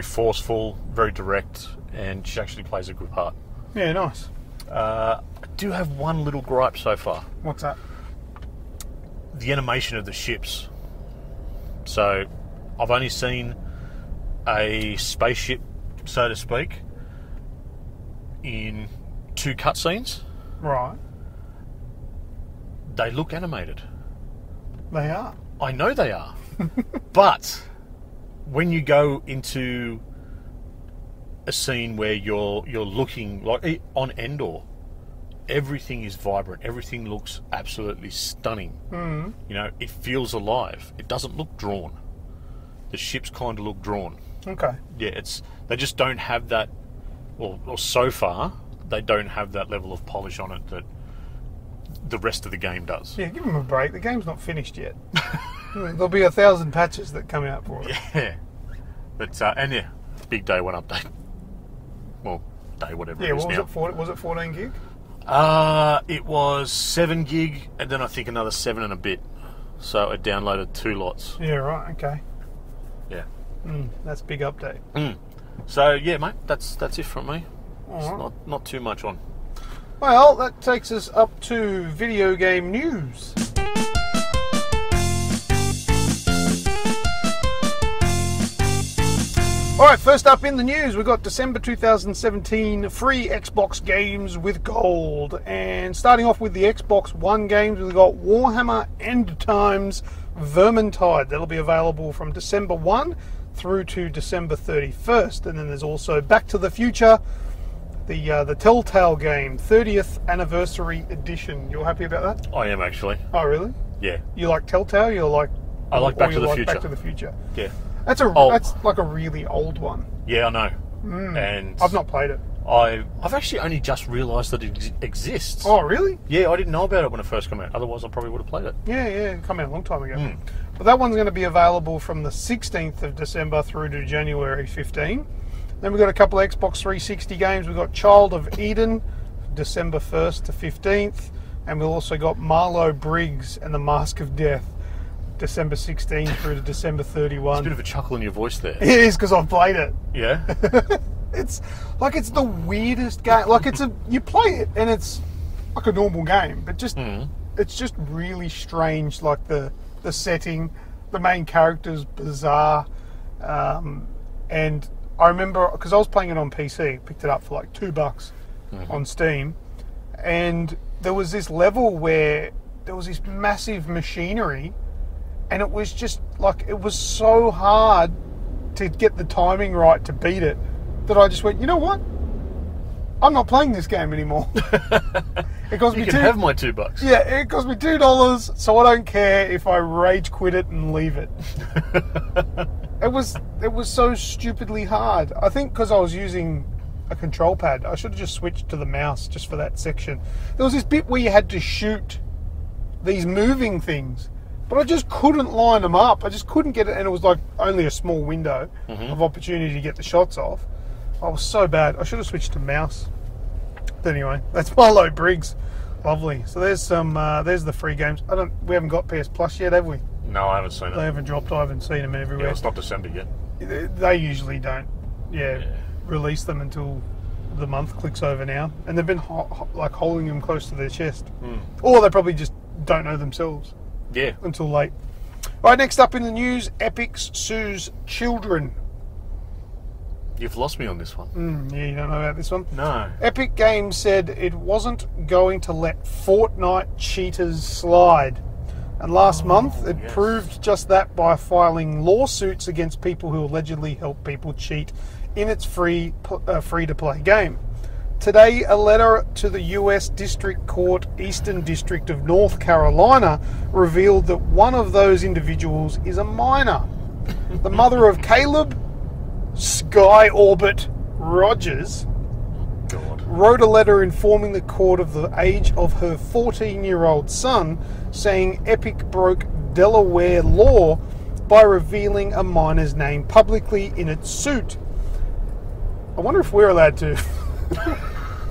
forceful, very direct, and she actually plays a good part. Yeah, nice. I do have one little gripe so far. What's that? The animation of the ships. So, I've only seen a spaceship, so to speak, in 2 cutscenes. Right. They look animated. They are. I know they are. But when you go into a scene where you're looking like on Endor, everything is vibrant. Everything looks absolutely stunning. Mm-hmm. It feels alive. It doesn't look drawn. The ships kind of look drawn. Okay. Yeah, they just don't have that. Or so far, they don't have that level of polish on it that the rest of the game does. Yeah, give them a break. The game's not finished yet. There'll be 1,000 patches that come out for it. Yeah. But, and yeah, big day one update. Well, day whatever it is now. Was it 14 gig? It was 7 gig, and then I think another 7 and a bit. So it downloaded 2 lots. Yeah, right, okay. Yeah. That's a big update. So, yeah, mate, that's it from me. It's All right. not too much on. Well, that takes us up to video game news. Alright, first up in the news, we've got December 2017 free Xbox games with gold. And starting off with the Xbox One games, we've got Warhammer End Times Vermintide. That'll be available from December 1 through to December 31st. And then there's also Back to the Future, the Telltale game, 30th Anniversary Edition. You're happy about that? I am, actually. Oh, really? Yeah. You like Telltale? I like Back to the Future. Back to the Future. Yeah. That's like a really old one. Yeah, I know. And I've not played it. I've actually only just realised that it exists. Oh, really? Yeah, I didn't know about it when it first came out. Otherwise, I probably would have played it. Yeah, it came out a long time ago. But that one's going to be available from the 16th of December through to January 15. Then we've got a couple of Xbox 360 games. We've got Child of Eden, December 1st to 15th. And we've also got Marlowe Briggs and the Mask of Death, December 16 through to December 31. There's a bit of a chuckle in your voice there. It is, because I've played it. Yeah? It's the weirdest game. Like, you play it and it's like a normal game, but just it's just really strange. Like the setting, the main character's bizarre, and I remember because I was playing it on PC, picked it up for like $2 on Steam, and there was this level where there was this massive machinery, and it was just like, it was so hard to get the timing right to beat it that I just went, you know what? I'm not playing this game anymore. It cost me have my $2. Yeah, it cost me $2, so I don't care if I rage quit it and leave it. It was so stupidly hard. I think because I was using a control pad, I should have just switched to the mouse just for that section. There was this bit where you had to shoot these moving things, but I just couldn't line them up. I just couldn't get it, and it was like only a small window of opportunity to get the shots off. I was so bad. I should have switched to mouse. But anyway, that's Marlowe Briggs. Lovely. So there's the free games. We haven't got PS Plus yet, have we? No, I haven't seen it. They haven't dropped. I haven't seen them everywhere. Yeah, it's not December yet. They usually don't. Release them until the month clicks over now, and they've been holding them close to their chest, or they probably just don't know themselves. Yeah. Until late. All right. Next up in the news, Epic sues children. You've lost me on this one. Yeah, you don't know about this one? No. Epic Games said it wasn't going to let Fortnite cheaters slide. And last month, it proved just that by filing lawsuits against people who allegedly help people cheat in its free-to-play game. Today, a letter to the US District Court, Eastern District of North Carolina, revealed that one of those individuals is a minor. The mother of Caleb Sky Orbit Rogers wrote a letter informing the court of the age of her 14-year-old son, saying Epic broke Delaware law by revealing a minor's name publicly in its suit. I wonder if we're allowed to.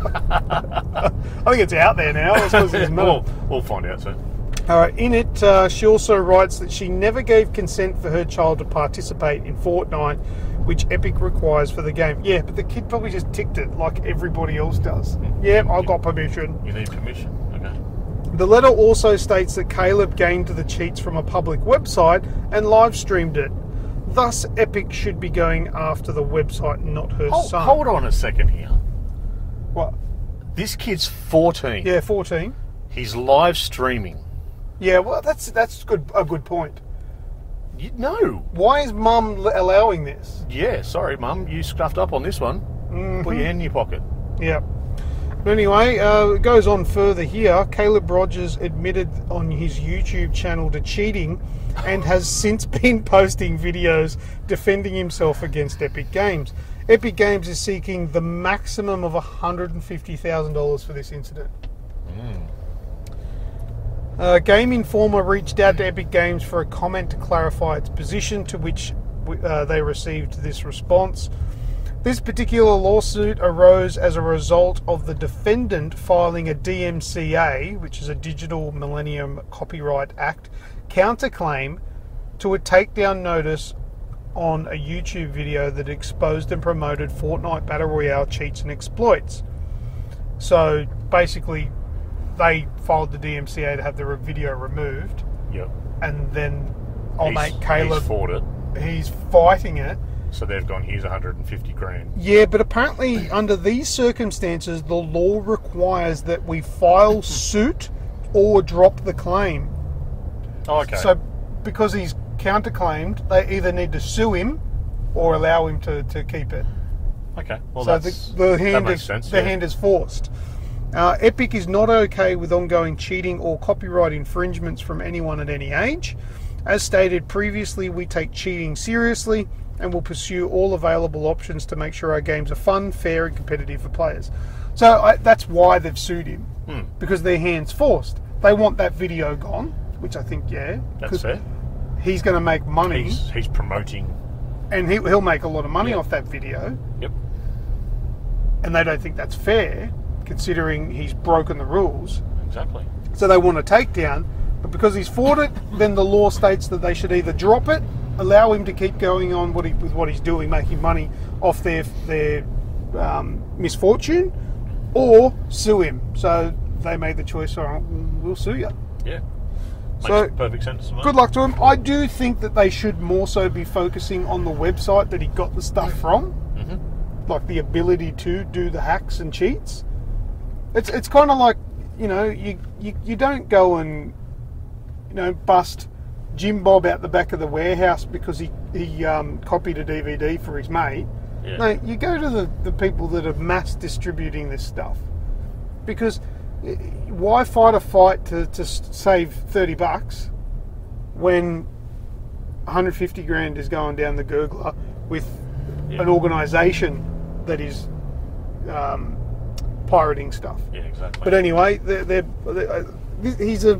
I think it's out there now. I suppose it's not. We'll find out soon. In it, she also writes that she never gave consent for her child to participate in Fortnite, which Epic requires for the game. Yeah, but the kid probably just ticked it like everybody else does. Yeah, I got permission. You need permission? Okay. The letter also states that Caleb gained the cheats from a public website and live streamed it. Thus, Epic should be going after the website, not her son. Hold on a second here. What? This kid's 14. Yeah, 14. He's live streaming. Yeah, well, that's a good point. No. Why is Mum allowing this? Yeah, sorry, Mum. You scuffed up on this one. Put your hand in your pocket. Yeah. But anyway, it goes on further here. Caleb Rogers admitted on his YouTube channel to cheating and has since been posting videos defending himself against Epic Games. Epic Games is seeking the maximum of $150,000 for this incident. Game Informer reached out to Epic Games for a comment to clarify its position, to which they received this response. This particular lawsuit arose as a result of the defendant filing a DMCA, which is a Digital Millennium Copyright Act, counterclaim to a takedown notice on a YouTube video that exposed and promoted Fortnite Battle Royale cheats and exploits. So basically, they filed the DMCA to have the video removed. Yep. And then our mate Caleb, he's fought it. He's fighting it. So they've gone, here's 150 grand. Yeah, but apparently under these circumstances, the law requires that we file suit or drop the claim. Oh, okay. So because he's counterclaimed, they either need to sue him or allow him to keep it. Okay. Well, so the hand that makes sense. The hand is forced. Epic is not okay with ongoing cheating or copyright infringements from anyone at any age. As stated previously, we take cheating seriously and will pursue all available options to make sure our games are fun, fair, and competitive for players. So that's why they've sued him, because their hand's forced. They want that video gone, which I think, that's fair. He's going to make money. He's promoting, and he'll make a lot of money off that video. Yep. And they don't think that's fair, considering he's broken the rules. Exactly. So they want a takedown, but because he's fought it, then the law states that they should either drop it, allow him to keep going on with what he's doing, making money off their misfortune, or sue him. So they made the choice, all right, we'll sue you. Yeah. So, makes perfect sense to me. Good luck to him. I do think that they should more so be focusing on the website that he got the stuff from, like the ability to do the hacks and cheats. It's kind of like, you don't go and bust Jim Bob out the back of the warehouse because he copied a DVD for his mate. Yeah. No, you go to the people that are mass distributing this stuff, because why fight a fight to save $30 when 150 grand is going down the gurgler with an organisation that is pirating stuff? Yeah, exactly. But anyway, he's a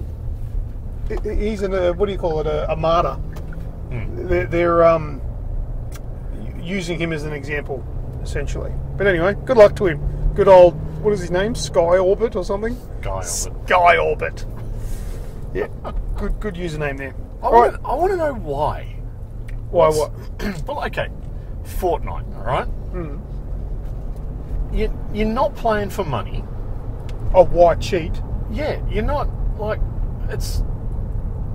what do you call it? A martyr. They're using him as an example, essentially. But anyway, good luck to him. Good old, what is his name? Sky Orbit or something? Sky Orbit. Yeah, good username there. I want to know why. Why what? Well, okay, Fortnite, all right? You're not playing for money. Oh, why cheat? Yeah, you're not, like, it's...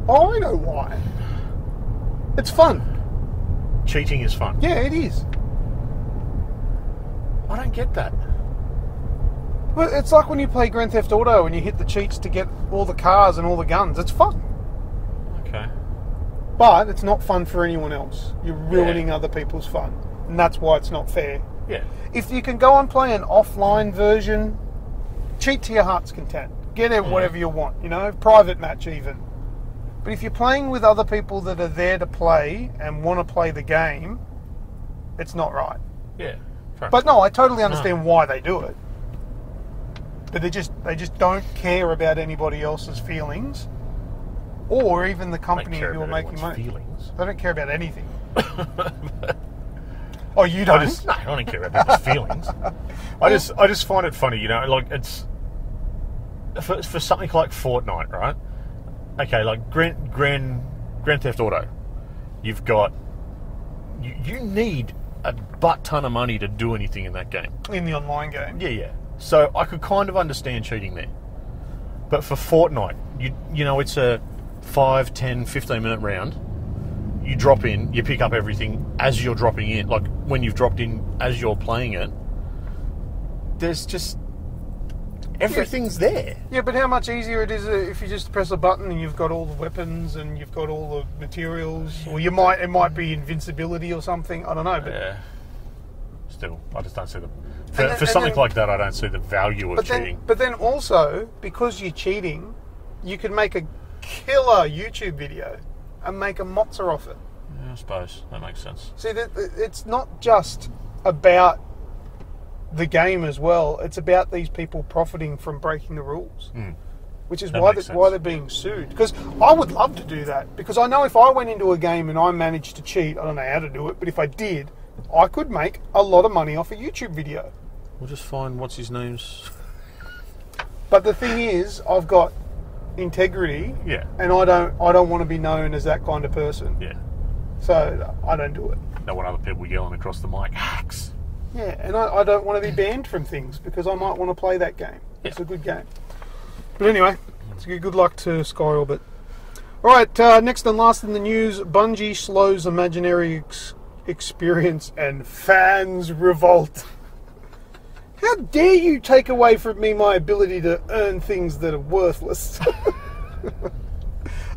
Oh, I know why. It's fun. Cheating is fun. Yeah, it is. I don't get that. Well, it's like when you play Grand Theft Auto and you hit the cheats to get all the cars and all the guns. It's fun. Okay. But it's not fun for anyone else. You're ruining other people's fun. And that's why it's not fair. Yeah. If you can go and play an offline version, cheat to your heart's content. Get it whatever you want, private match even. But if you're playing with other people that are there to play and want to play the game, it's not right. Yeah. But no, I totally understand why they do it. But they just don't care about anybody else's feelings, or even the company who are making money. Feelings. They don't care about anything. Oh, you don't? I don't care about people's feelings. I just find it funny, like it's for something like Fortnite, right? Okay, like Grand Theft Auto, you've got you need a butt ton of money to do anything in that game. In the online game. Yeah. So I could kind of understand cheating there. But for Fortnite, it's a 5, 10, 15-minute round. You drop in, you pick up everything as you're dropping in. Like, when you've dropped in as you're playing it, there's just... everything's there. Yeah, but how much easier it is if you just press a button and you've got all the weapons and you've got all the materials, or it might be invincibility or something. I don't know. But yeah. Still, I just don't see the for something like that. I don't see the value of cheating. But then also, because you're cheating, you could make a killer YouTube video and make a mozza off it. Yeah, I suppose that makes sense. See, it's not just about the game as well. It's about these people profiting from breaking the rules. Which is why they're being sued. Because I would love to do that. Because I know if I went into a game and I managed to cheat, I don't know how to do it, but if I did, I could make a lot of money off a YouTube video. We'll just find what's his name's. But the thing is, I've got integrity, and I don't want to be known as that kind of person. Yeah. So I don't do it. Don't want other people yelling across the mic, hacks. Yeah, and I don't want to be banned from things because I might want to play that game. Yeah. It's a good game. But anyway, it's good luck to Sky Orbit. Alright, next and last in the news, Bungie slows imaginary experience and fans revolt. How dare you take away from me my ability to earn things that are worthless? I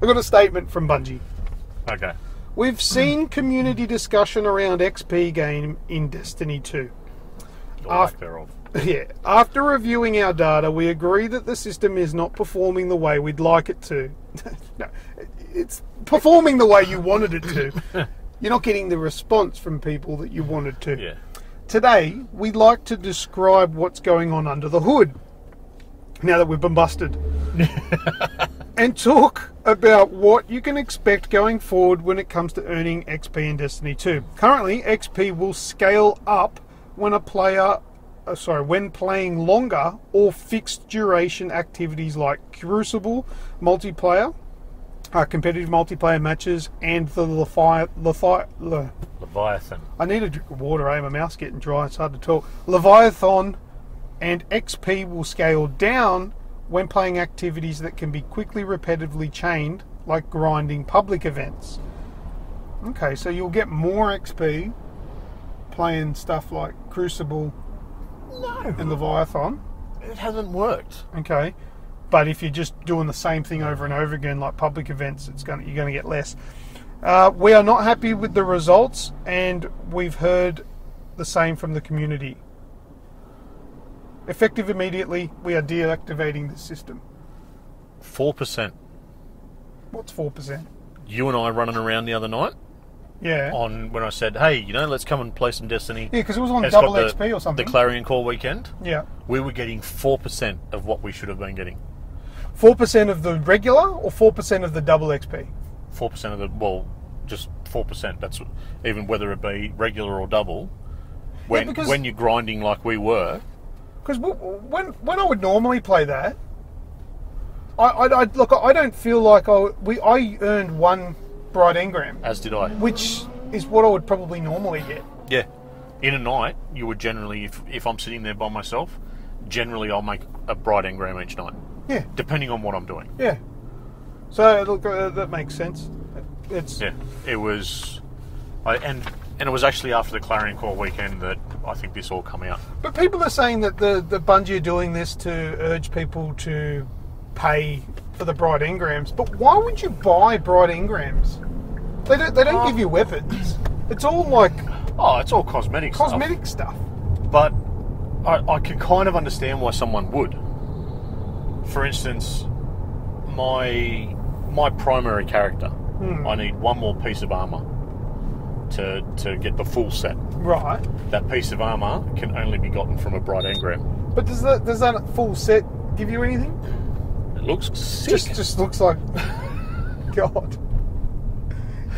got a statement from Bungie. Okay. We've seen community discussion around XP game in Destiny 2. Or lack thereof. Yeah. After reviewing our data, we agree that the system is not performing the way we'd like it to. No, it's performing the way you wanted it to. You're not getting the response from people that you wanted to. Yeah. Today, we'd like to describe what's going on under the hood, now that we've been busted. And talk about what you can expect going forward when it comes to earning XP in Destiny 2. Currently, XP will scale up when when playing longer or fixed duration activities like Crucible multiplayer, competitive multiplayer matches, and the Leviathan. I need a drink of water, my mouth's getting dry, it's hard to talk. Leviathan and XP will scale down when playing activities that can be quickly repetitively chained, like grinding public events. Okay, so you'll get more XP playing stuff like Crucible and Leviathan. It hasn't worked. Okay, but if you're just doing the same thing over and over again, like public events, you're going to get less. We are not happy with the results, and we've heard the same from the community. Effective immediately, we are deactivating the system. 4%. What's 4%? You and I running around the other night. Yeah. On when I said, hey, let's come and play some Destiny. Yeah, because it was on double XP or something. The Clarion Call weekend. Yeah. We were getting 4% of what we should have been getting. 4% of the regular or 4% of the double XP? 4% of the, just 4%. That's even whether it be regular or double. When you're grinding like we were. Because when I would normally play that, I don't feel like I earned one bright engram. As did I. Which is what I would probably normally get. Yeah. In a night, you would generally, if I'm sitting there by myself, generally I'll make a bright engram each night. Yeah. Depending on what I'm doing. Yeah. So look, that makes sense. Yeah. It was, and it was actually after the Clarion Call weekend that I think this all come out. But people are saying that the Bungie are doing this to urge people to pay for the bright engrams. But why would you buy bright engrams? They don't give you weapons. It's all like it's all cosmetic stuff. But I can kind of understand why someone would. For instance, my primary character, I need one more piece of armor to get the full set. Right. That piece of armor can only be gotten from a bright engram. But does that full set give you anything? It looks sick. Just looks like God.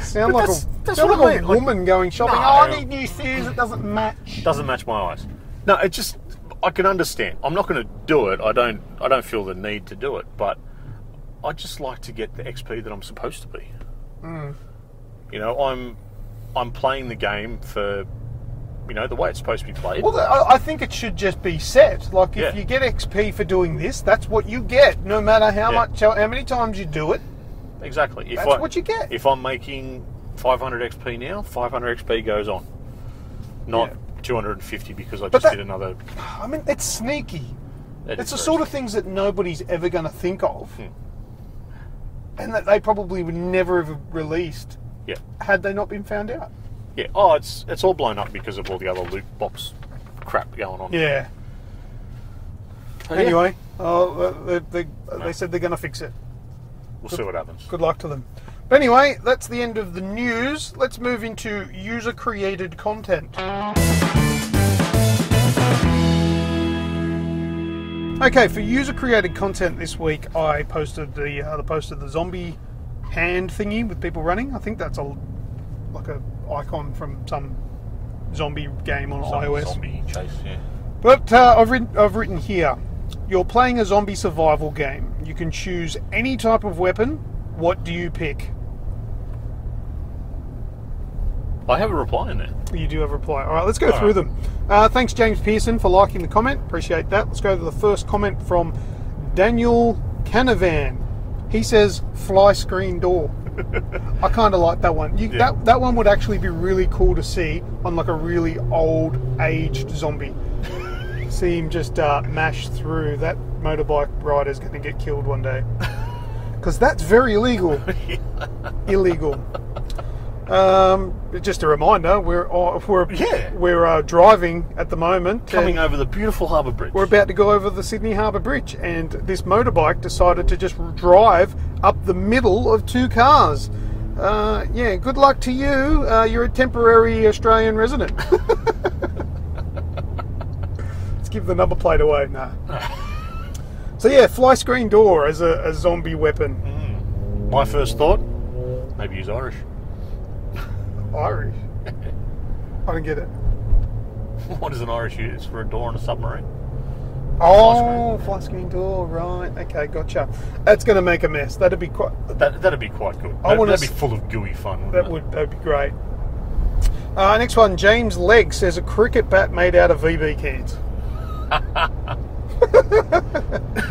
Sound like a woman going shopping. No. I need new shoes. It doesn't match. Doesn't match my eyes. No, it just, I can understand. I'm not going to do it. I don't feel the need to do it. But I just like to get the XP that I'm supposed to be. I'm playing the game for, the way it's supposed to be played. Well, I think it should just be set. Like, if you get XP for doing this, that's what you get, no matter how many times you do it. Exactly. That's what you get. If I'm making 500 XP now, 500 XP goes on. Not 250 because I just did another... I mean, it's sneaky. It's the sort of things that nobody's ever going to think of. And that they probably would never have released had they not been found out. Yeah. It's all blown up because of all the other loot box crap going on. Yeah. Anyway, they said they're going to fix it. We'll see what happens. Good luck to them. But anyway, that's the end of the news. Let's move into user-created content. Okay, for user-created content this week, I posted the zombie hand thingy with people running. I think that's like a icon from some zombie game on iOS. Zombie chase, yeah. But I've written here, you're playing a zombie survival game. You can choose any type of weapon. What do you pick? I have a reply in there. You do have a reply. All right, let's go through them. Thanks, James Pearson, for liking the comment. Appreciate that. Let's go to the first comment from Daniel Canavan. He says, fly screen door. I kind of like that one. That one would actually be really cool to see on like a really old, aged zombie. See him just mash through. That motorbike rider's going to get killed one day. Because that's very illegal. Illegal. Just a reminder, we're driving at the moment. Coming over the beautiful harbour bridge. We're about to go over the Sydney Harbour Bridge, and this motorbike decided to just drive up the middle of two cars. Yeah, good luck to you. You're a temporary Australian resident. Let's give the number plate away. Nah. So yeah, fly screen door as a zombie weapon. My first thought, maybe use Irish. Irish? I don't get it. What does an Irish use for a door on a submarine? Oh, fly screen door, right. Okay, gotcha. That's going to make a mess. That'd be quite good. That'd be full of gooey fun. That'd be great. Next one, James Legg says a cricket bat made out of VB cans.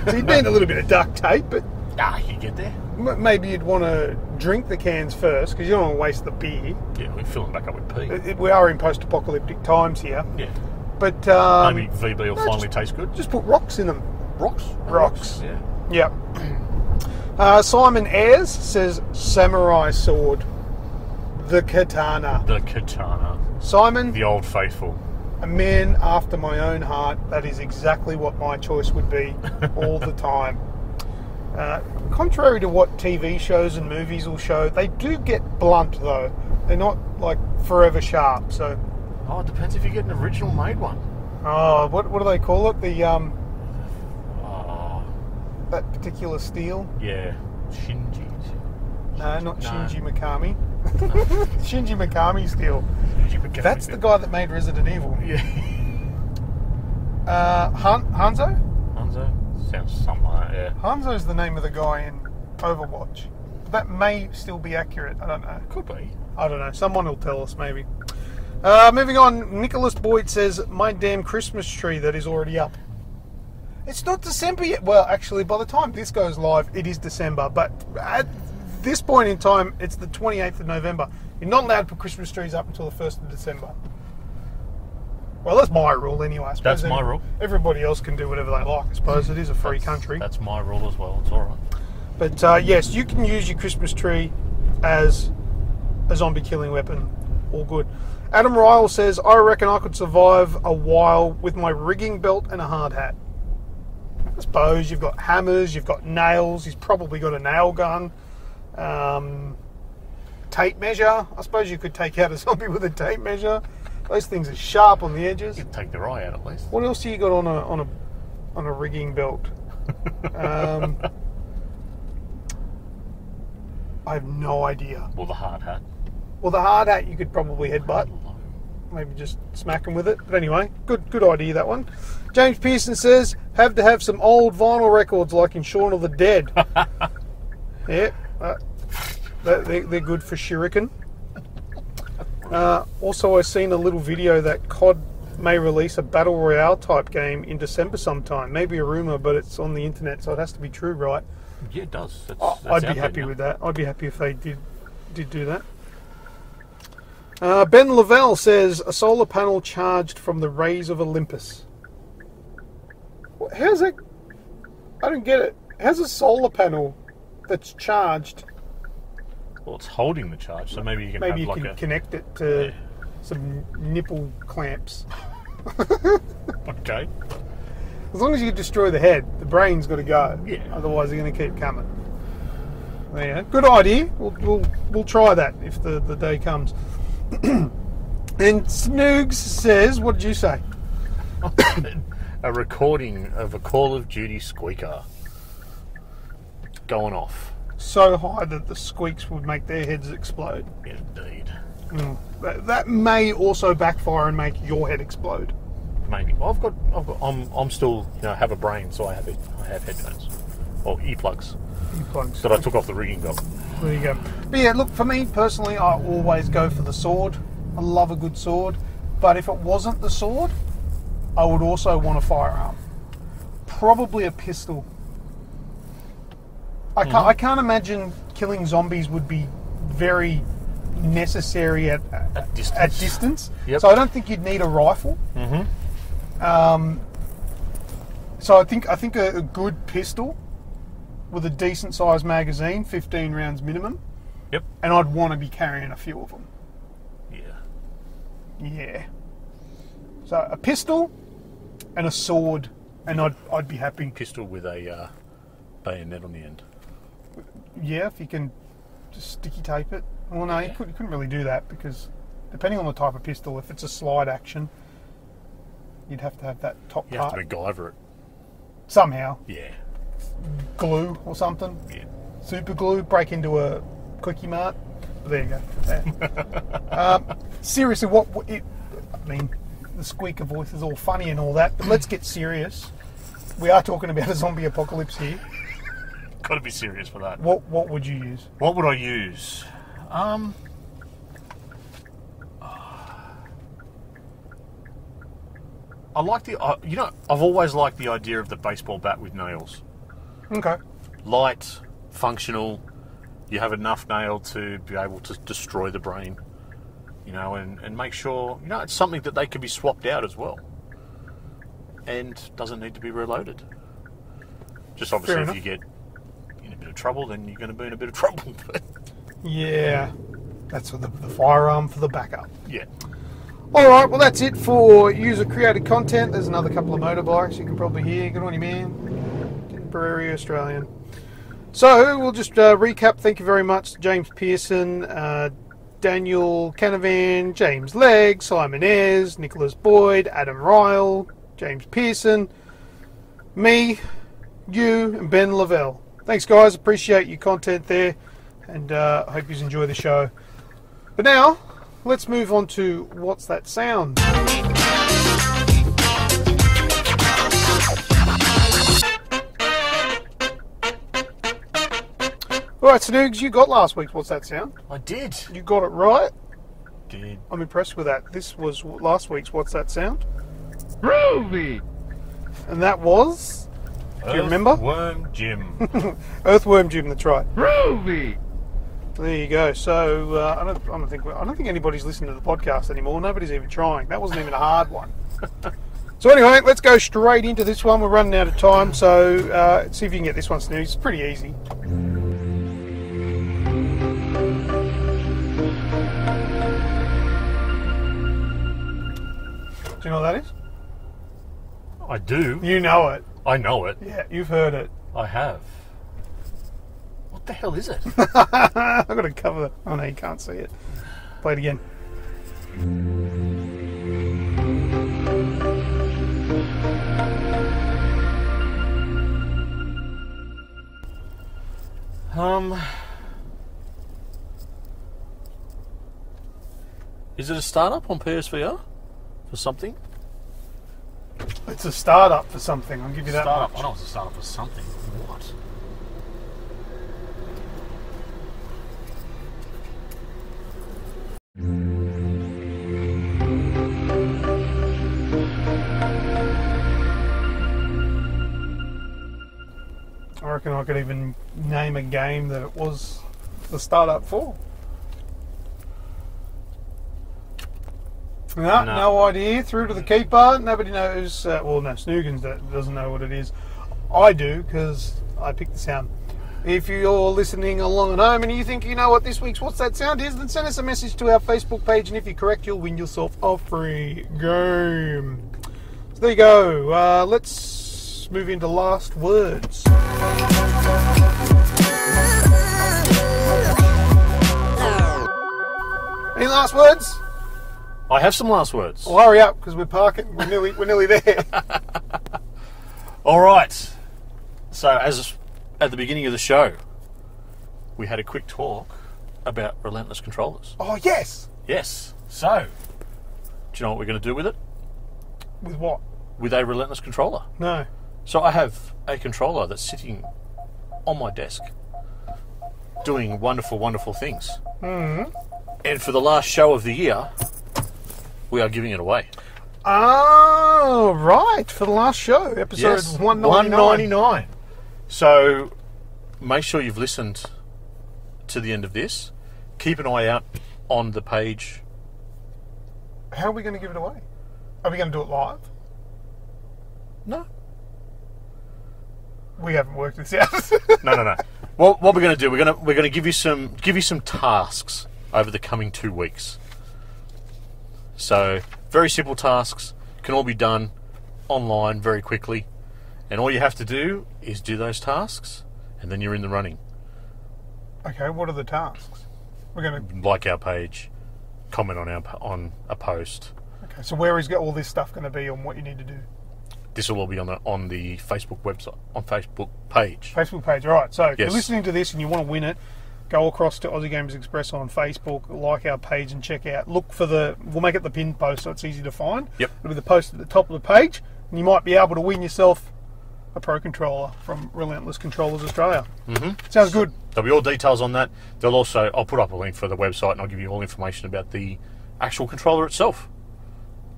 So you'd need a little bit of duct tape, but you get there. Maybe you'd want to drink the cans first because you don't want to waste the beer. Yeah, we fill them back up with pee. We are in post-apocalyptic times here. Yeah. But maybe VB will finally taste good. Just put rocks in them. Rocks. Yeah. Yeah. Simon Ayres says samurai sword. The katana. Simon. The old faithful. A man after my own heart. That is exactly what my choice would be all the time. Contrary to what TV shows and movies will show, they do get blunt though. They're not like forever sharp. So. Oh, it depends if you get an original made one. Oh, what do they call it? That particular steel. Yeah, Shinji. No, not Shinji Mikami. Shinji Mikami steel. That's the guy that made Resident Evil. Yeah. Hanzo? Sounds something like that, yeah. Hanzo's the name of the guy in Overwatch. That may still be accurate. I don't know. Could be. I don't know. Someone will tell us, maybe. Moving on, Nicholas Boyd says, my damn Christmas tree that is already up. It's not December yet. Well, actually, by the time this goes live, it is December. But at this point in time, it's the 28th of November. You're not allowed to put Christmas trees up until the 1st of December. Well, that's my rule anyway. I suppose that's my rule. Everybody else can do whatever they like, I suppose. It is a free country. That's my rule as well. It's all right. But yes, you can use your Christmas tree as a zombie killing weapon. All good. Adam Ryle says, I reckon I could survive a while with my rigging belt and a hard hat. I suppose you've got hammers, you've got nails, he's probably got a nail gun. Tape measure. I suppose you could take out a zombie with a tape measure. Those things are sharp on the edges. You can take their eye out at least. What else do you got on a rigging belt? I have no idea. Well, the hard hat. Well, the hard hat you could probably headbutt. Maybe just smack them with it. But anyway, good idea, that one. James Pearson says, have to have some old vinyl records like in Shaun of the Dead. Yeah, they're good for shuriken. Also, I've seen a little video that COD may release a Battle Royale type game in December sometime. Maybe a rumour, but it's on the internet, so it has to be true, right? Yeah, it does. I'd be happy with that. I'd be happy if they did do that. Ben Lavelle says, a solar panel charged from the rays of Olympus. How's that? I don't get it. How's a solar panel that's charged? Well, it's holding the charge, so maybe you can connect it to some nipple clamps. Okay. As long as you destroy the head, the brain's got to go. Yeah. Otherwise, they're going to keep coming. Yeah. Good idea. We'll try that if the day comes. And Snoogs says, what did you say? a recording of a Call of Duty squeaker going off. So high that the squeaks would make their heads explode. Indeed. That may also backfire and make your head explode. Maybe. Well, I'm still, have a brain, so I have headphones or earplugs that I took off the rigging belt. There you go. But yeah, look, for me personally, I always go for the sword. I love a good sword, but if it wasn't the sword, I would also want a firearm. Probably a pistol. I can't imagine killing zombies would be very necessary at distance. Yep. So I don't think you'd need a rifle. So I think a good pistol with a decent sized magazine, 15 rounds minimum. Yep. And I'd want to be carrying a few of them. Yeah. So a pistol and a sword, and I'd be happy. Pistol with a bayonet on the end. Yeah, if you can just sticky tape it. Well, no, you couldn't really do that because depending on the type of pistol, if it's a slide action, you'd have to have that top part. You have to MacGyver it. Somehow. Yeah. Glue or something. Yeah. Super glue, break into a Quickie Mart. There you go. There. Seriously, I mean, the squeaker voice is all funny and all that, but let's get serious. We are talking about a zombie apocalypse here. Got to be serious for that. What would you use? What would I use? I like I've always liked the idea of the baseball bat with nails. Okay. Light, functional. You have enough nail to be able to destroy the brain, and make sure, it's something that they could be swapped out as well. And doesn't need to be reloaded. Just obviously if you get in a bit of trouble, then you're going to be in a bit of trouble. Yeah. That's the firearm for the backup. Yeah. Alright, well that's it for user-created content. There's another couple of motorbikes you can probably hear. Good on you, man. Temporary Australian. So, we'll just recap. Thank you very much, James Pearson, Daniel Canavan, James Legg, Simon Ayres, Nicholas Boyd, Adam Ryle, James Pearson, me, you, and Ben Lavelle. Thanks, guys. Appreciate your content there, and I hope you enjoy the show. But now, let's move on to What's That Sound? Alright, Snoogs, you got last week's What's That Sound? I did. You got it right? Did. I'm impressed with that. This was last week's What's That Sound? Groovy! And that was... Do you remember? Earthworm Jim. Earthworm Jim, that's right. Groovy! There you go. So I don't think anybody's listening to the podcast anymore. Nobody's even trying. That wasn't even a hard one. So anyway, let's go straight into this one. We're running out of time, so see if you can get this one, Snooze. It's pretty easy. Do you know what that is? I do. You know it. I know it. Yeah, you've heard it. I have. What the hell is it? I've got to cover it. Oh no, you can't see it. Play it again. Is it a startup on PSVR for something? It's a startup for something. I'll give you that Startup. much. I know it's a startup for something. What? I reckon I could even name a game that it was the startup for. No idea. Through to the keeper. Nobody knows. Well, no, Snoogans doesn't know what it is. I do, because I picked the sound. If you're listening along at home and you think you know what this week's What's That Sound is, then send us a message to our Facebook page, and if you're correct, you'll win yourself a free game. So there you go. Let's move into last words. Any last words? I have some last words. Well, hurry up, because we're parking. We're nearly there. All right. So, as at the beginning of the show, we had a quick talk about relentless controllers. Oh, yes! Yes. So, do you know what we're going to do with it? With what? With a relentless controller. No. So, I have a controller that's sitting on my desk doing wonderful, wonderful things. Mm-hmm. And for the last show of the year, we are giving it away. Oh, right. For the last show, episode Yes, 199. 199. So make sure you've listened to the end of this. Keep an eye out on the page. How are we going to give it away? Are we going to do it live? No. We haven't worked this out. No. What we're going to do? We're going to give you some tasks over the coming 2 weeks. So very simple tasks, can all be done online very quickly, and all you have to do is do those tasks, and then you're in the running. Okay, what are the tasks? We're going to... Like our page, comment on a post. Okay, so where is all this stuff going to be on what you need to do? This will all be on the Facebook website, on Facebook page. Facebook page, all right. So if you're Yes. listening to this and you want to win it, go across to Aussie Gamers Express on Facebook, like our page and check out. Look for we'll make it the pinned post so it's easy to find. Yep. It'll be the post at the top of the page, and you might be able to win yourself a Pro Controller from Relentless Controllers Australia. Mm-hmm. Sounds good. There'll be all details on that. I'll put up a link for the website, and I'll give you all information about the actual controller itself.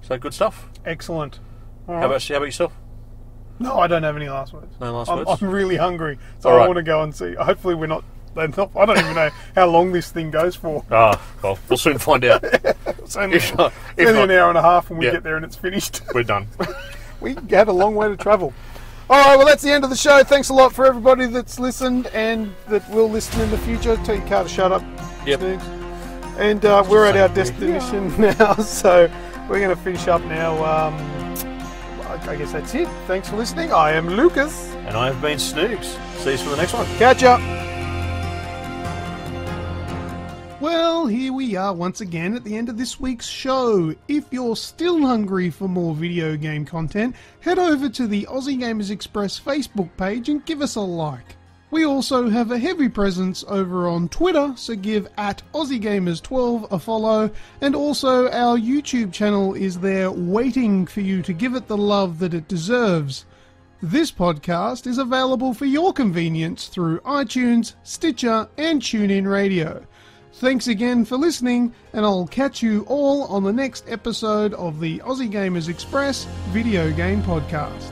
So good stuff. Excellent. All How right. about yourself? No, I don't have any last words. No last words? I'm really hungry, so All I right. want to go and see. Hopefully I don't even know how long this thing goes for. Well, we'll soon find out. It's only, If not- it's only an hour and a half when we Yeah. get there and it's finished. We're done. We had a long way to travel. All right, well, that's the end of the show. Thanks a lot for everybody that's listened and that will listen in the future. Tell your car to shut up. Yep. Snoogs. And we're at our destination now, so we're going to finish up now. I guess that's it. Thanks for listening. I am Lucas. And I have been Snoogs. See you for the next one. Catch up. Well, here we are once again at the end of this week's show. If you're still hungry for more video game content, head over to the Aussie Gamers Express Facebook page and give us a like. We also have a heavy presence over on Twitter, so give @AussieGamers12 a follow, and also our YouTube channel is there waiting for you to give it the love that it deserves. This podcast is available for your convenience through iTunes, Stitcher, and TuneIn Radio. Thanks again for listening, and I'll catch you all on the next episode of the Aussie Gamers Express Video Game Podcast.